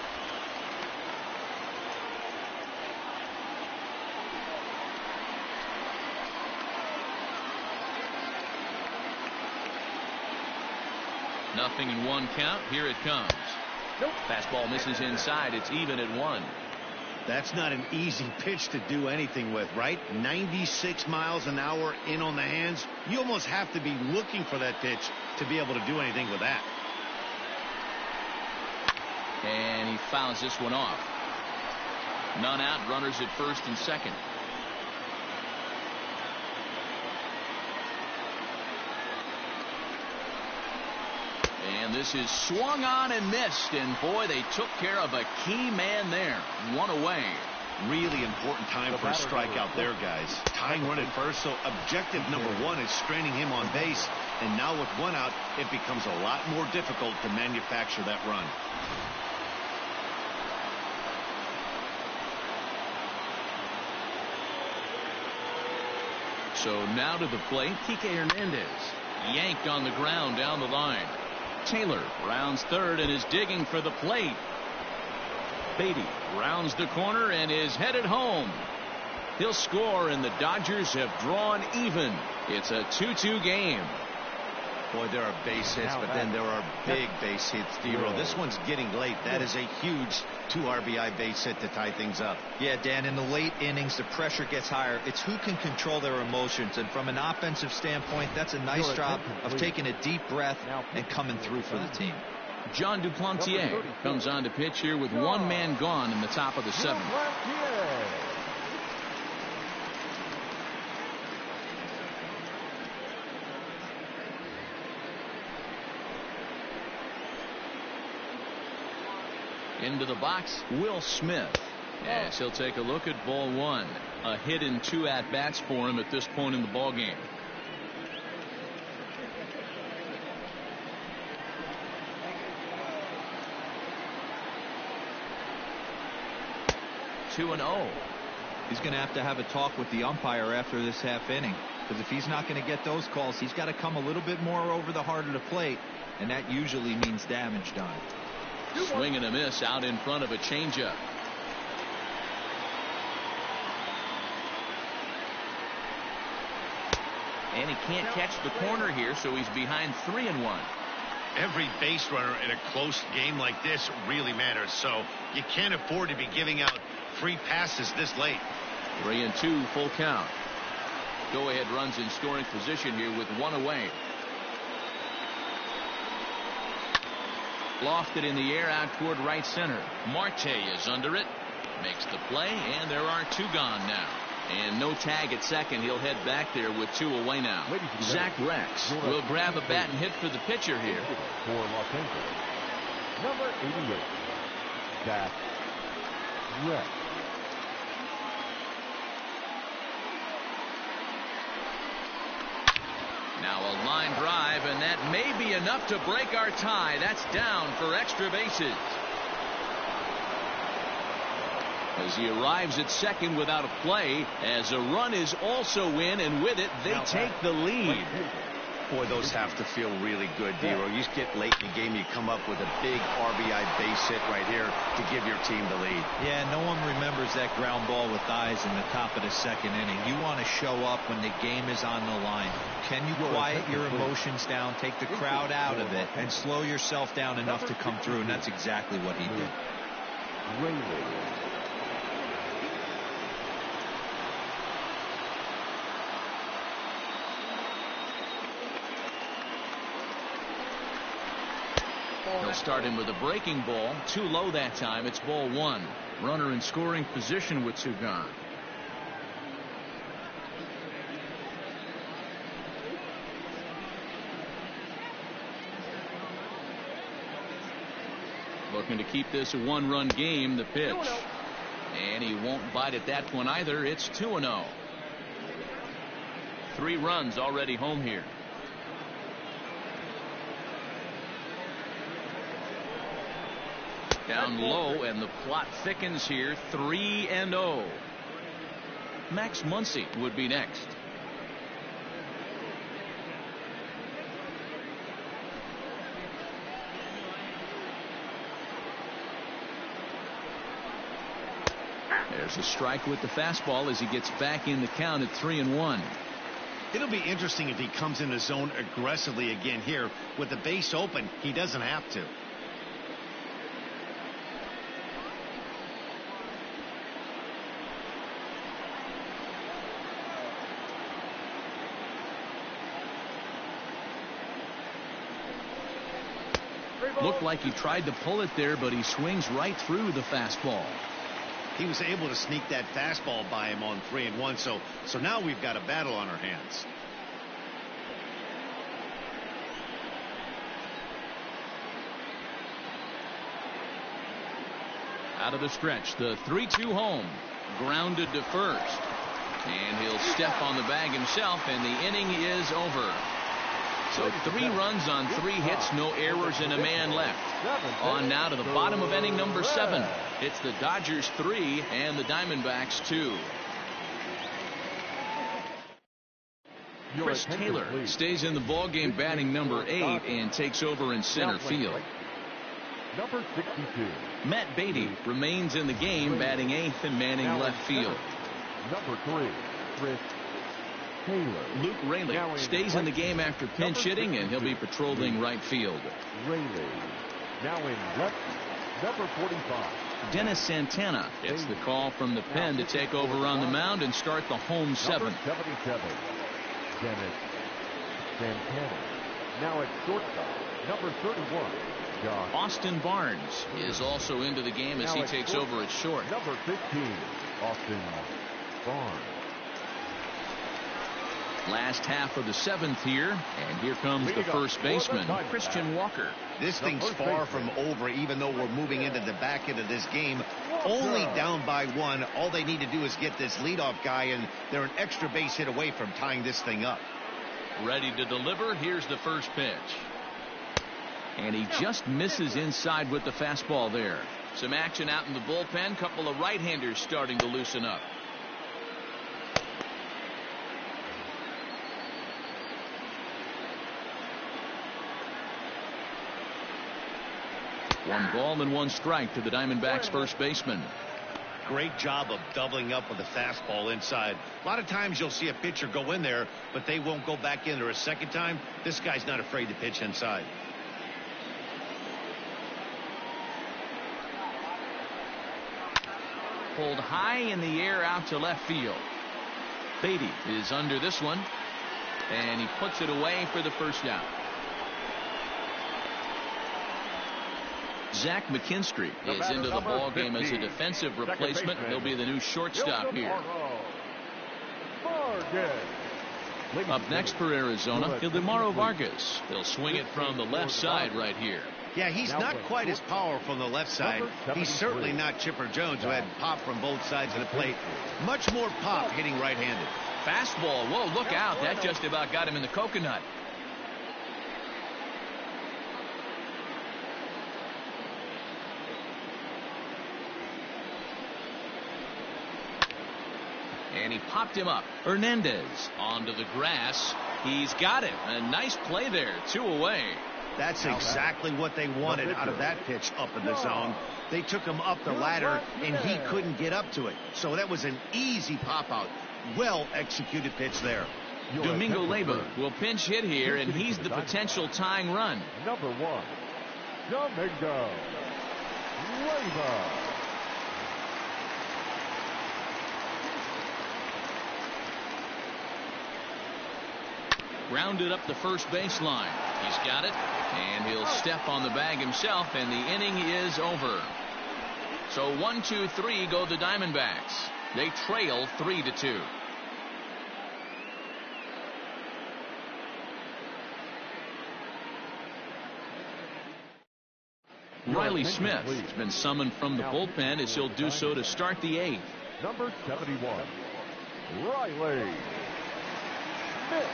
Nothing in 1 count. Here it comes. Nope. Fastball misses inside. It's even at 1. That's not an easy pitch to do anything with, right? 96 miles an hour in on the hands. You almost have to be looking for that pitch to be able to do anything with that. And he fouls this one off. None out, runners at first and second. And this is swung on and missed. And boy, they took care of a key man there. One away. Really important time for a strikeout there, guys. Tying run at first, so objective number one is straining him on base. And now with one out, it becomes a lot more difficult to manufacture that run. So now to the plate, Kike Hernandez. Yanked on the ground down the line. Taylor rounds third and is digging for the plate. Beatty rounds the corner and is headed home. He'll score, and the Dodgers have drawn even. It's a 2-2 game. Boy, there are base hits, but then there are big base hits, D-Roll. This one's getting late. That is a huge 2 RBI base hit to tie things up. Yeah, Dan, in the late innings, the pressure gets higher. It's who can control their emotions. And from an offensive standpoint, that's a nice job of taking a deep breath and coming through for the team. John Duplantier comes on to pitch here with one man gone in the top of the seventh. Into the box, Will Smith, as he'll take a look at ball one. A hit in 2 at-bats for him at this point in the ball game. Two and 0. He's going to have a talk with the umpire after this half inning, because if he's not going to get those calls, he's got to come a little bit more over the heart of the plate, and that usually means damage done. Swing and a miss out in front of a changeup. And he can't catch the corner here, so he's behind 3-1. Every base runner in a close game like this really matters, so you can't afford to be giving out free passes this late. 3-2, full count. Go ahead runs in scoring position here with one away. Lofted in the air out toward right center. Marte is under it, makes the play, and there are 2 gone now. And no tag at second. He'll head back there with 2 away now. Zach Rex will grab a bat and hit for the pitcher here. For Los Angeles, number 88, Zach Rex. Now a line drive, and that may be enough to break our tie. That's down for extra bases. As he arrives at second without a play, as a run is also in, and with it, they take the lead. Boy, those have to feel really good, D-Roll. You get late in the game, you come up with a big RBI base hit right here to give your team the lead. Yeah, no one remembers that ground ball with eyes in the top of the second inning. You want to show up when the game is on the line. Can you quiet your emotions down, take the crowd out of it, and slow yourself down enough to come through? And that's exactly what he did. He'll start him with a breaking ball. Too low that time. It's ball one. Runner in scoring position with 2 gone. Looking to keep this a 1-run game. The pitch. And he won't bite at that one either. It's 2-0. 3 runs already home here. Down low, and the plot thickens here. 3-0. Max Muncy would be next. There's a strike with the fastball as he gets back in the count at 3-1. It'll be interesting if he comes in the zone aggressively again here. With the base open, he doesn't have to. Looked like he tried to pull it there, but he swings right through the fastball. He was able to sneak that fastball by him on 3-1. So now we've got a battle on our hands. Out of the stretch, the 3-2 home. Grounded to first. And he'll step on the bag himself, and the inning is over. So 3 runs on 3 hits, no errors, and a man left. On now to the bottom of inning number 7. It's the Dodgers 3 and the Diamondbacks 2. Chris Taylor stays in the ballgame batting number 8 and takes over in center field. Number 62. Matt Beatty remains in the game batting 8th and manning left field. Number 3. Chris Taylor. Luke Raley stays in the game after pinch hitting, and he'll be patrolling right field. Raley now in left. Number 45. Dennis Santana gets the call from the pen to take over on the mound and start the home 7th. Number 77. Dennis Santana now at shortstop. Number 31. Josh. Austin Barnes is also into the game as he takes over at short. Number 15. Austin Barnes. Last half of the 7th here, and here comes the first baseman, Christian Walker. This thing's far from over, even though we're moving into the back end of this game. Only down by 1. All they need to do is get this leadoff guy, and they're an extra base hit away from tying this thing up. Ready to deliver. Here's the first pitch. And he just misses inside with the fastball there. Some action out in the bullpen. Couple of right-handers starting to loosen up. One ball and 1 strike to the Diamondbacks first baseman. Great job of doubling up with the fastball inside. A lot of times you'll see a pitcher go in there, but they won't go back in there a second time. This guy's not afraid to pitch inside. Pulled high in the air out to left field. Beatty is under this one, and he puts it away for the first out. Zach McKinstry is into the ball game as a defensive replacement. He'll be the new shortstop here. Up next for Arizona, Ildemaro Vargas. He'll swing it from the left side right here. Yeah, he's not quite as powerful on the left side. He's certainly not Chipper Jones, who had pop from both sides of the plate. Much more pop hitting right-handed. Fastball. Whoa, look out. That just about got him in the coconut. And he popped him up. Hernandez onto the grass. He's got it. A nice play there. 2 away. That's exactly what they wanted out of that pitch up in the zone. They took him up the ladder, and he couldn't get up to it. So that was an easy pop-out. Well-executed pitch there. Domingo Leyba will pinch hit here, and he's the potential tying run. Number 1. Domingo Leyba. Grounded up the first baseline. He's got it, and he'll step on the bag himself, and the inning is over. So 1, 2, 3 go the Diamondbacks. They trail 3-2. Riley Smith has been summoned from the bullpen as he'll do so to start the 8th. Number 71. Riley Smith.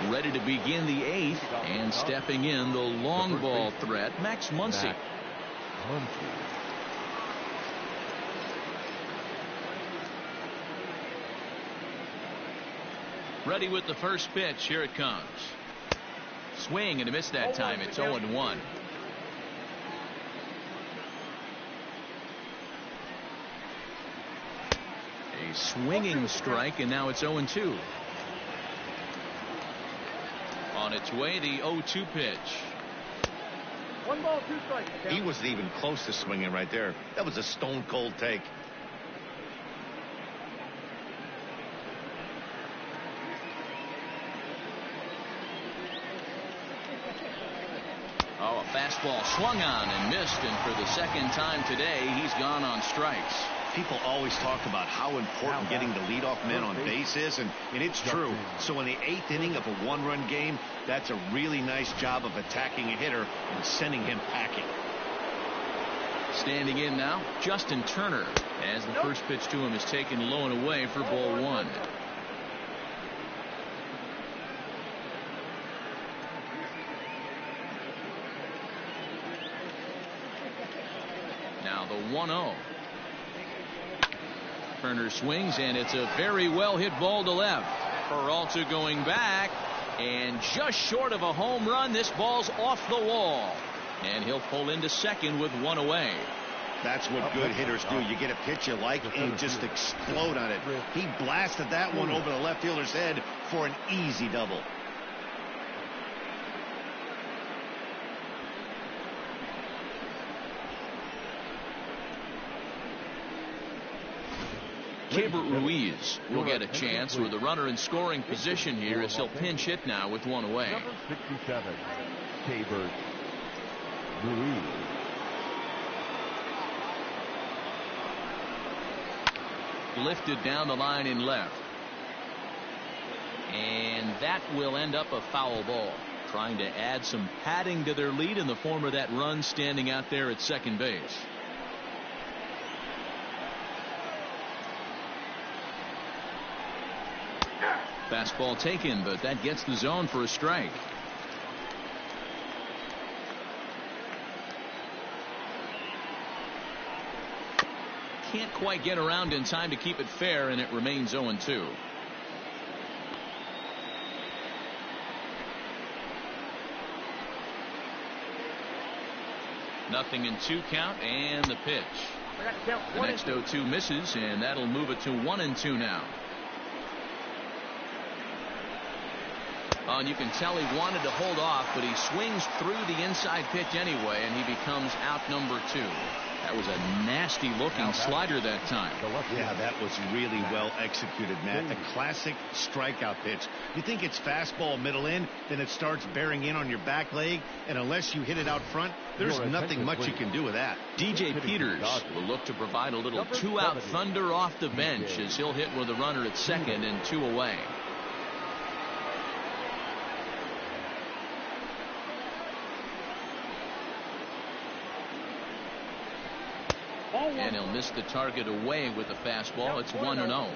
Ready to begin the 8th, and stepping in the long ball threat, Max Muncy. Ready with the first pitch. Here it comes. Swing and a miss that time. It's 0-1. A swinging strike, and now it's 0-2. On its way, the 0-2 pitch. 1 ball, 2 strikes. He wasn't even close to swinging right there. That was a stone-cold take. A fastball swung on and missed, and for the second time today, he's gone on strikes. People always talk about how important getting the leadoff man on base is, and it's true. So in the 8th inning of a one-run game, that's a really nice job of attacking a hitter and sending him packing. Standing in now, Justin Turner, as the first pitch to him is taken low and away for ball 1. Now the 1-0. Turner swings, and it's a very well hit ball to left. Peralta going back, and just short of a home run. This ball's off the wall, and he'll pull into second with 1 away. That's what good hitters do. You get a pitch you like and just explode on it. He blasted that one over the left fielder's head for an easy double. Keibert Ruiz will get a chance with the runner in scoring position here as he'll pinch hit now with 1 away. Number 67, Keibert Ruiz. Lifted down the line in left. And that will end up a foul ball. Trying to add some padding to their lead in the form of that run standing out there at second base. Fastball taken, but that gets the zone for a strike. Can't quite get around in time to keep it fair, and it remains 0-2. Nothing in 2 count, and the pitch. The next 0-2 misses, and that'll move it to 1-2 now. And you can tell he wanted to hold off, but he swings through the inside pitch anyway, and he becomes out number 2. That was a nasty looking slider that time. Yeah, that was really well executed, Matt. A classic strikeout pitch. You think it's fastball middle in, then it starts bearing in on your back leg, and unless you hit it out front, there's nothing much you can do with that. DJ Peters will look to provide a little 2-out thunder off the bench as he'll hit with a runner at second and 2 away. And he'll miss the target away with the fastball. It's 1-0.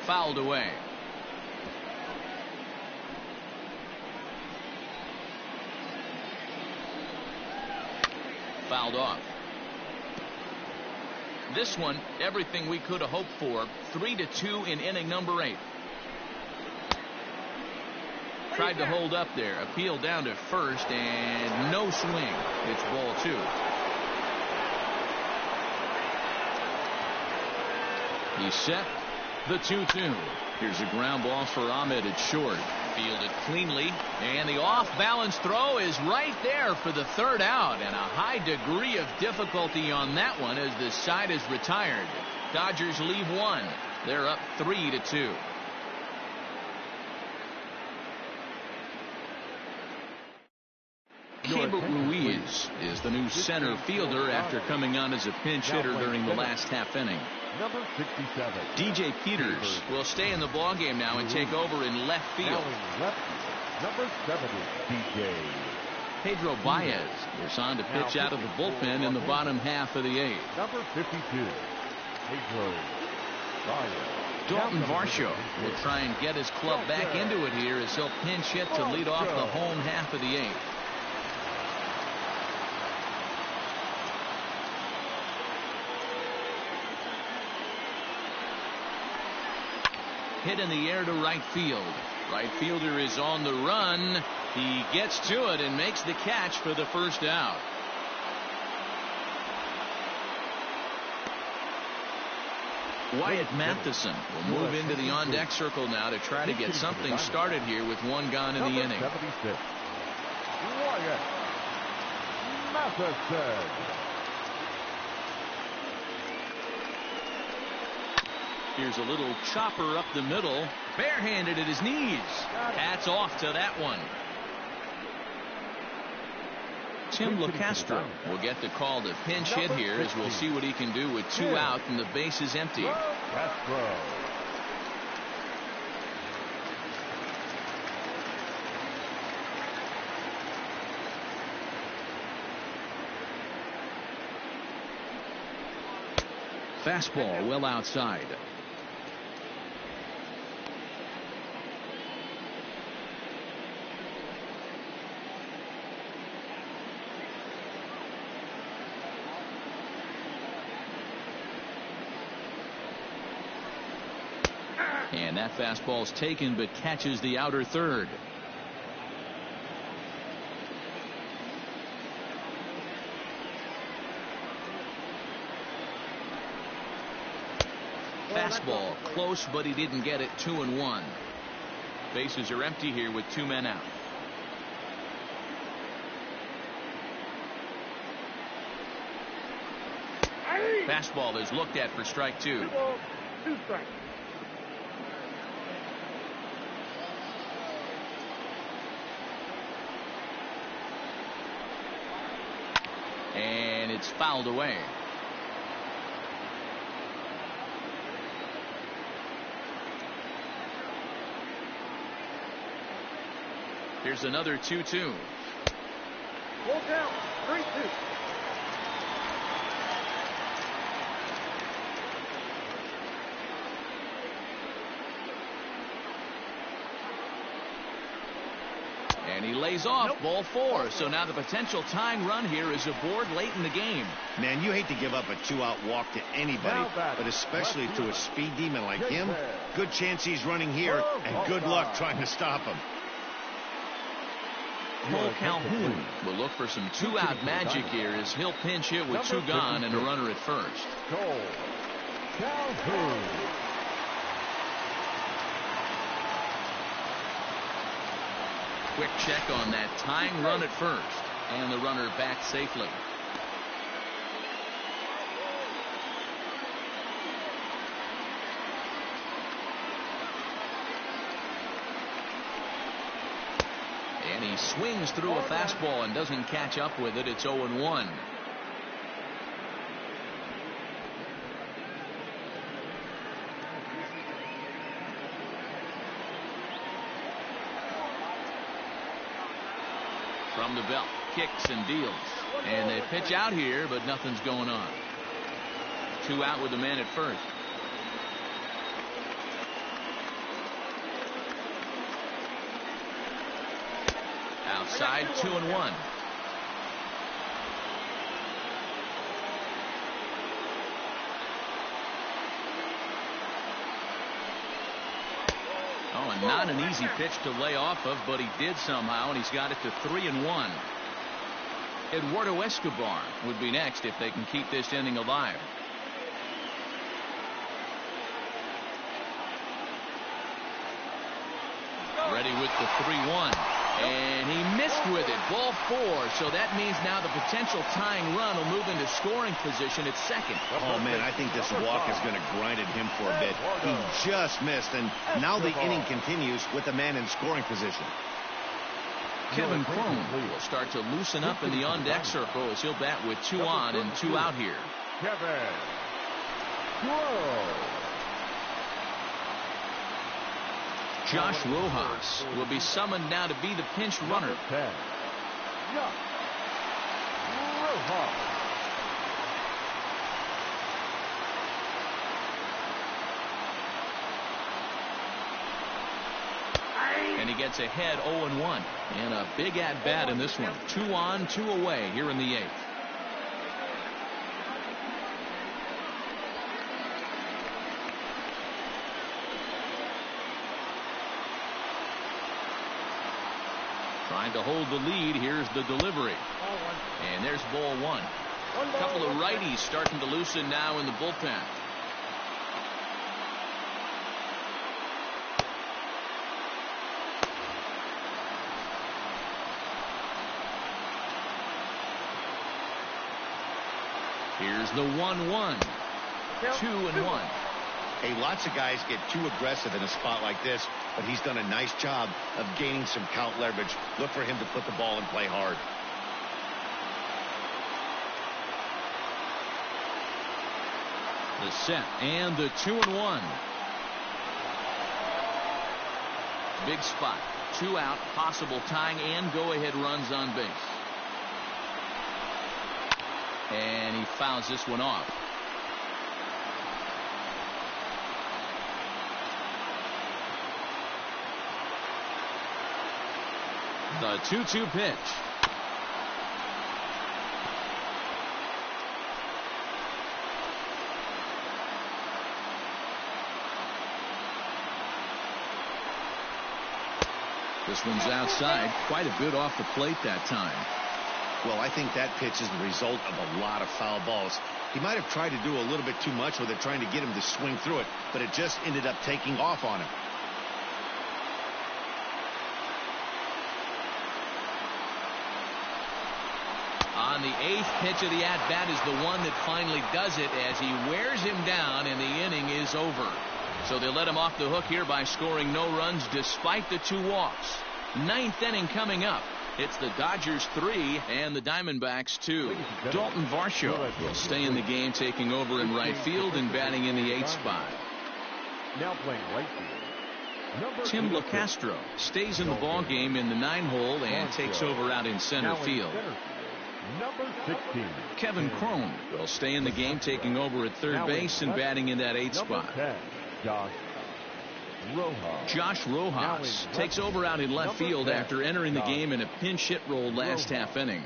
Fouled away. Fouled off. This one, everything we could have hoped for. 3-2 in inning number 8. Tried to hold up there. Appeal down to first, and no swing. It's ball 2. He's set. The 2-2. Here's a ground ball for Ahmed at short. Fielded cleanly, and the off-balance throw is right there for the 3rd out, and a high degree of difficulty on that one as the side is retired. Dodgers leave 1. They're up 3-2. Keibert Ruiz is the new center fielder after coming on as a pinch hitter during the last half inning. Number 67. DJ Peters will stay in the ballgame now and take over in left field. Number 70, DJ. Pedro Baez is on to pitch out of the bullpen in the bottom half of the 8th. Number 52, Pedro Baez. Dalton Varsho will try and get his club back into it here as he'll pinch hit to lead off the home half of the 8th. Hit in the air to right field. Right fielder is on the run. He gets to it and makes the catch for the 1st out. Wyatt Matheson will move into the on-deck circle now to try to get something started here with 1 gone in the inning. 76. Wyatt Matheson. Here's a little chopper up the middle. Barehanded at his knees. Hats off to that one. Tim LeCastro will get the call to pinch hit here as we'll see what he can do with 2 out and the base is empty. Castro. Fastball well outside. And that fastball's taken but catches the outer third. Fastball close, but he didn't get it. 2-1. Bases are empty here with 2 men out. Fastball is looked at for strike 2. 2 strikes. And it's fouled away. Here's another 2-2. Full count. 3-2. And he lays off. Ball 4. So now the potential tying run here is aboard late in the game. Man, you hate to give up a 2-out walk to anybody, but especially to a speed demon like him. Good chance he's running here, and good luck trying to stop him. Cole Calhoun will look for some 2-out magic here as he'll pinch hit with 2 gone and a runner at first. Cole Calhoun. Quick check on that tying run at first, and the runner back safely. And he swings through a fastball and doesn't catch up with it. It's 0-1. From the belt, kicks and deals. And they pitch out here, but nothing's going on. 2 out with the man at first. Outside, 2-1. Oh, and not an easy pitch to lay off of, but he did somehow, and he's got it to 3-1. Eduardo Escobar would be next if they can keep this inning alive. Ready with the 3-1. And he missed with it. Ball 4. So that means now the potential tying run will move into scoring position at second. Oh, man, I think this walk is going to grind at him for a bit. He just missed, and now the inning continues with the man in scoring position. Kevin Cron will start to loosen up in the on-deck circle as he'll bat with 2 on and 2 out here. Kevin Cron. Josh Rojas will be summoned now to be the pinch runner. Number 10. Josh Rojas. And he gets ahead 0-1. And a big at-bat in this one. 2 on, 2 away here in the 8th. Trying to hold the lead. Here's the delivery. And there's ball 1. A couple of righties starting to loosen now in the bullpen. Here's the 1-1. 2-1. Hey, lots of guys get too aggressive in a spot like this, but he's done a nice job of gaining some count leverage. Look for him to put the ball and play hard. The set and the 2-1. Big spot. 2 out, possible tying and go-ahead runs on base. And he fouls this one off. The 2-2 pitch. This one's outside, quite a bit off the plate that time. Well, I think that pitch is the result of a lot of foul balls. He might have tried to do a little bit too much with it, trying to get him to swing through it, but it just ended up taking off on him. On the 8th pitch of the at-bat is the one that finally does it as he wears him down and the inning is over. So they let him off the hook here by scoring no runs despite the 2 walks. 9th inning coming up. It's the Dodgers 3 and the Diamondbacks 2. Dalton Varsho will stay in the game, taking over in right field and batting in the 8th spot. Now playing right field. Tim LaCastro stays in the ball game in the 9-hole and takes over out in center field. Number 16. Kevin Cron will stay in the game, taking over at third base and batting in that 8th spot. 10, Josh Rojas takes over out in left field after entering the game in a pinch hit role last half inning.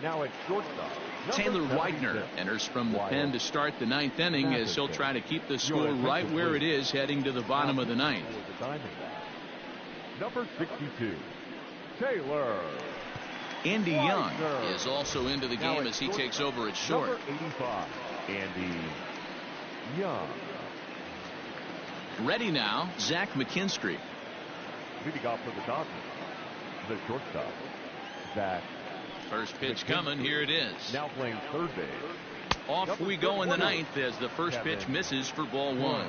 Now it's shortstop. Taylor Widener enters from the pen to start the 9th inning as he'll try to keep the score right where it is heading to the bottom of the 9th. Number 62, Taylor. Andy Young is also into the game as he takes over at short. Number 85, Andy Young. Ready now, Zach McKinstry. Leading off for the Dodgers, the shortstop, Zach. First pitch coming, here it is. Now playing third base. Off we go in the 9th as the first pitch misses for ball 1.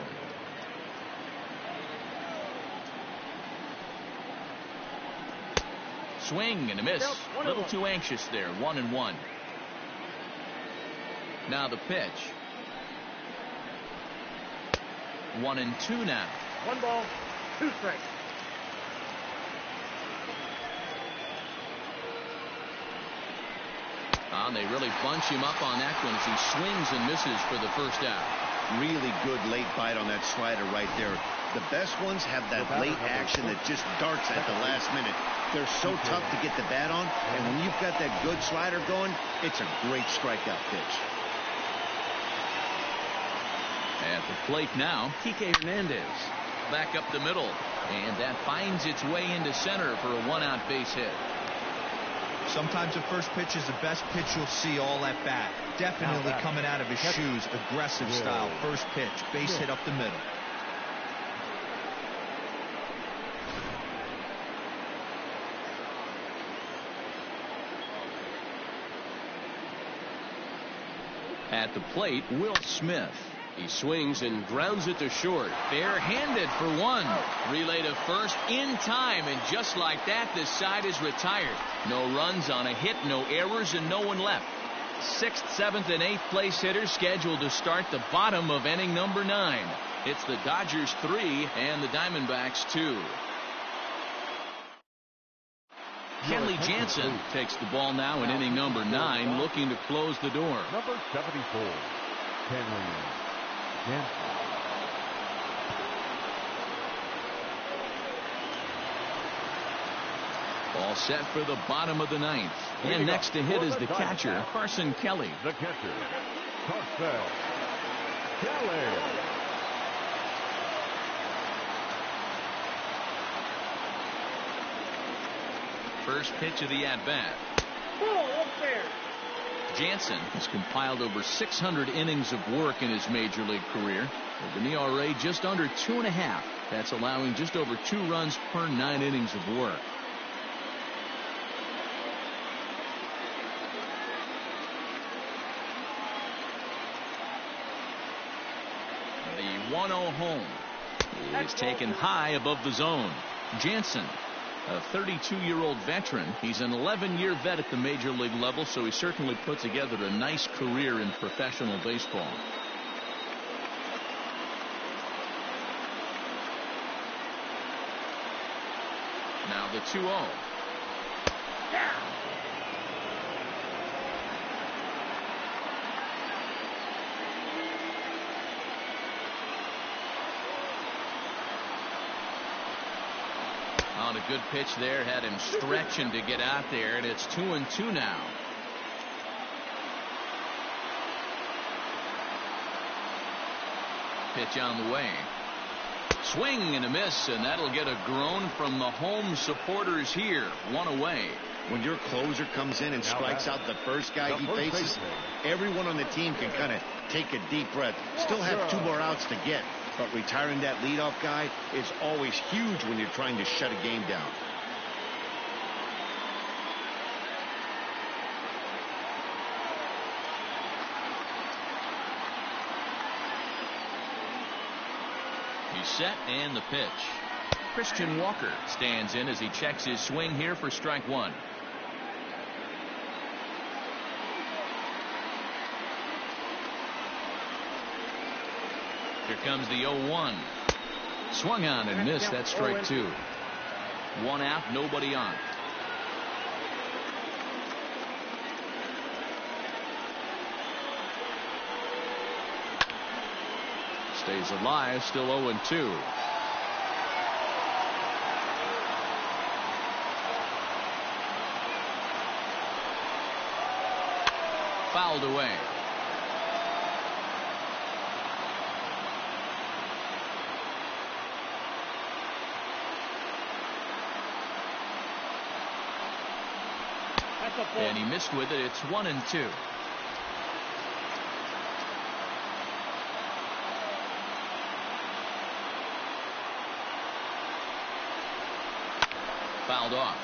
Swing and a miss. A little too anxious there. 1-1. Now the pitch. 1-2 now. 1 ball, 2 strikes. They really bunch him up on that one as he swings and misses for the first out. Really good late bite on that slider right there. The best ones have that late action that just darts at the last minute. They're so tough to get the bat on, and when you've got that good slider going, it's a great strikeout pitch. At the plate now, Kike Hernandez. Back up the middle, and that finds its way into center for a 1-out base hit. Sometimes the first pitch is the best pitch you'll see all at bat. Definitely coming out of his shoes, aggressive style. First pitch, base hit up the middle. At the plate, Will Smith. He swings and grounds it to short. Bare-handed for 1. Relay to first in time, and just like that, this side is retired. No runs on a hit, no errors, and no one left. 6th, 7th, and 8th place hitters scheduled to start the bottom of inning number 9. It's the Dodgers 3 and the Diamondbacks 2. Kenley Jansen takes the ball now in inning number 9, looking to close the door. Number 74, Kenley Jansen. All set for the bottom of the 9th. And next to hit is the catcher, Carson Kelly. The catcher, Carson Kelly. First pitch of the at-bat. Ball upstairs. Jansen has compiled over 600 innings of work in his major league career, with an ERA just under 2.5. That's allowing just over 2 runs per 9 innings of work. The 1-0 home. It is taken high above the zone. Jansen, a 32-year-old veteran. He's an 11-year vet at the major league level, so he certainly put together a nice career in professional baseball. Now the 2-0. On a good pitch there, had him stretching to get out there, and it's 2-2 now. Pitch on the way. Swing and a miss, and that'll get a groan from the home supporters here. 1 away. When your closer comes in and strikes out the first guy he faces, everyone on the team can kind of take a deep breath. Still have 2 more outs to get, but retiring that leadoff guy is always huge when you're trying to shut a game down. He's set, and the pitch. Christian Walker stands in as he checks his swing here for strike 1. Here comes the 0-1. Swung on and missed. That's strike 2. 1 out, nobody on. Stays alive, still 0-2. Fouled away. And he missed with it. It's 1-2. Fouled off.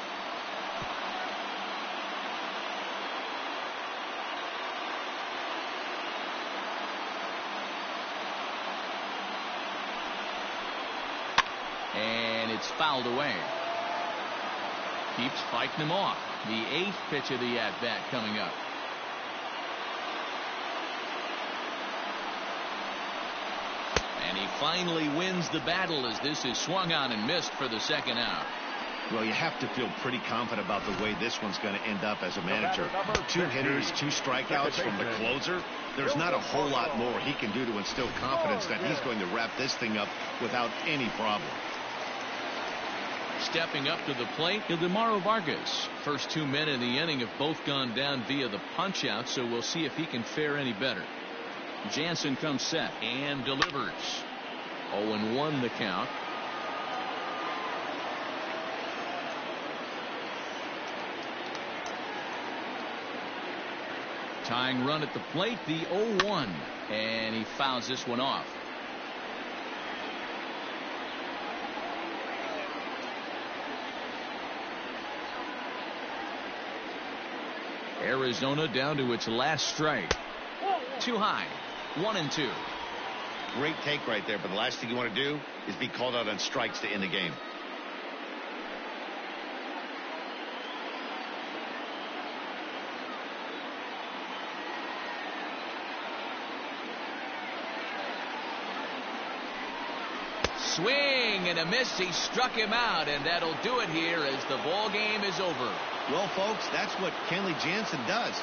And it's fouled away. Keeps fighting him off. The 8th pitch of the at-bat coming up. And he finally wins the battle as this is swung on and missed for the 2nd out. Well, you have to feel pretty confident about the way this one's going to end up as a manager. 2 hitters, 2 strikeouts from the closer. There's not a whole lot more he can do to instill confidence that he's going to wrap this thing up without any problem. Stepping up to the plate, Ildemaro Vargas. First 2 men in the inning have both gone down via the punch-out, so we'll see if he can fare any better. Jansen comes set and delivers. 0-1 the count. Tying run at the plate, the 0-1, and he fouls this one off. Arizona down to its last strike. Too high. 1-2. Great take right there, but the last thing you want to do is be called out on strikes to end the game. Swing and a miss. He struck him out, and that'll do it here as the ball game is over. Well, folks, that's what Kenley Jansen does.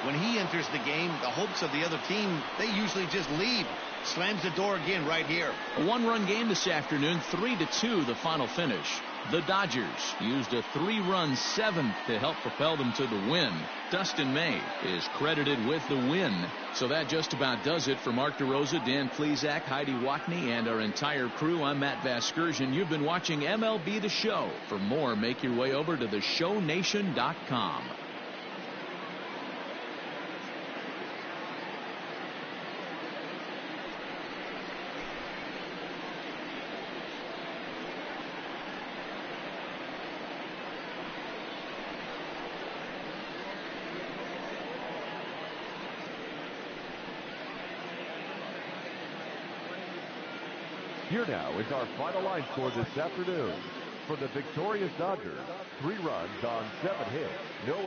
When he enters the game, the hopes of the other team, they usually just leave. Slams the door again right here. A 1-run game this afternoon, 3-2 the final finish. The Dodgers used a 3-run 7th to help propel them to the win. Dustin May is credited with the win. So that just about does it for Mark DeRosa, Dan Plesac, Heidi Watney, and our entire crew. I'm Matt Vasgersian. You've been watching MLB The Show. For more, make your way over to theshownation.com. Here now is our final line score this afternoon. For the victorious Dodgers, 3 runs on 7 hits, no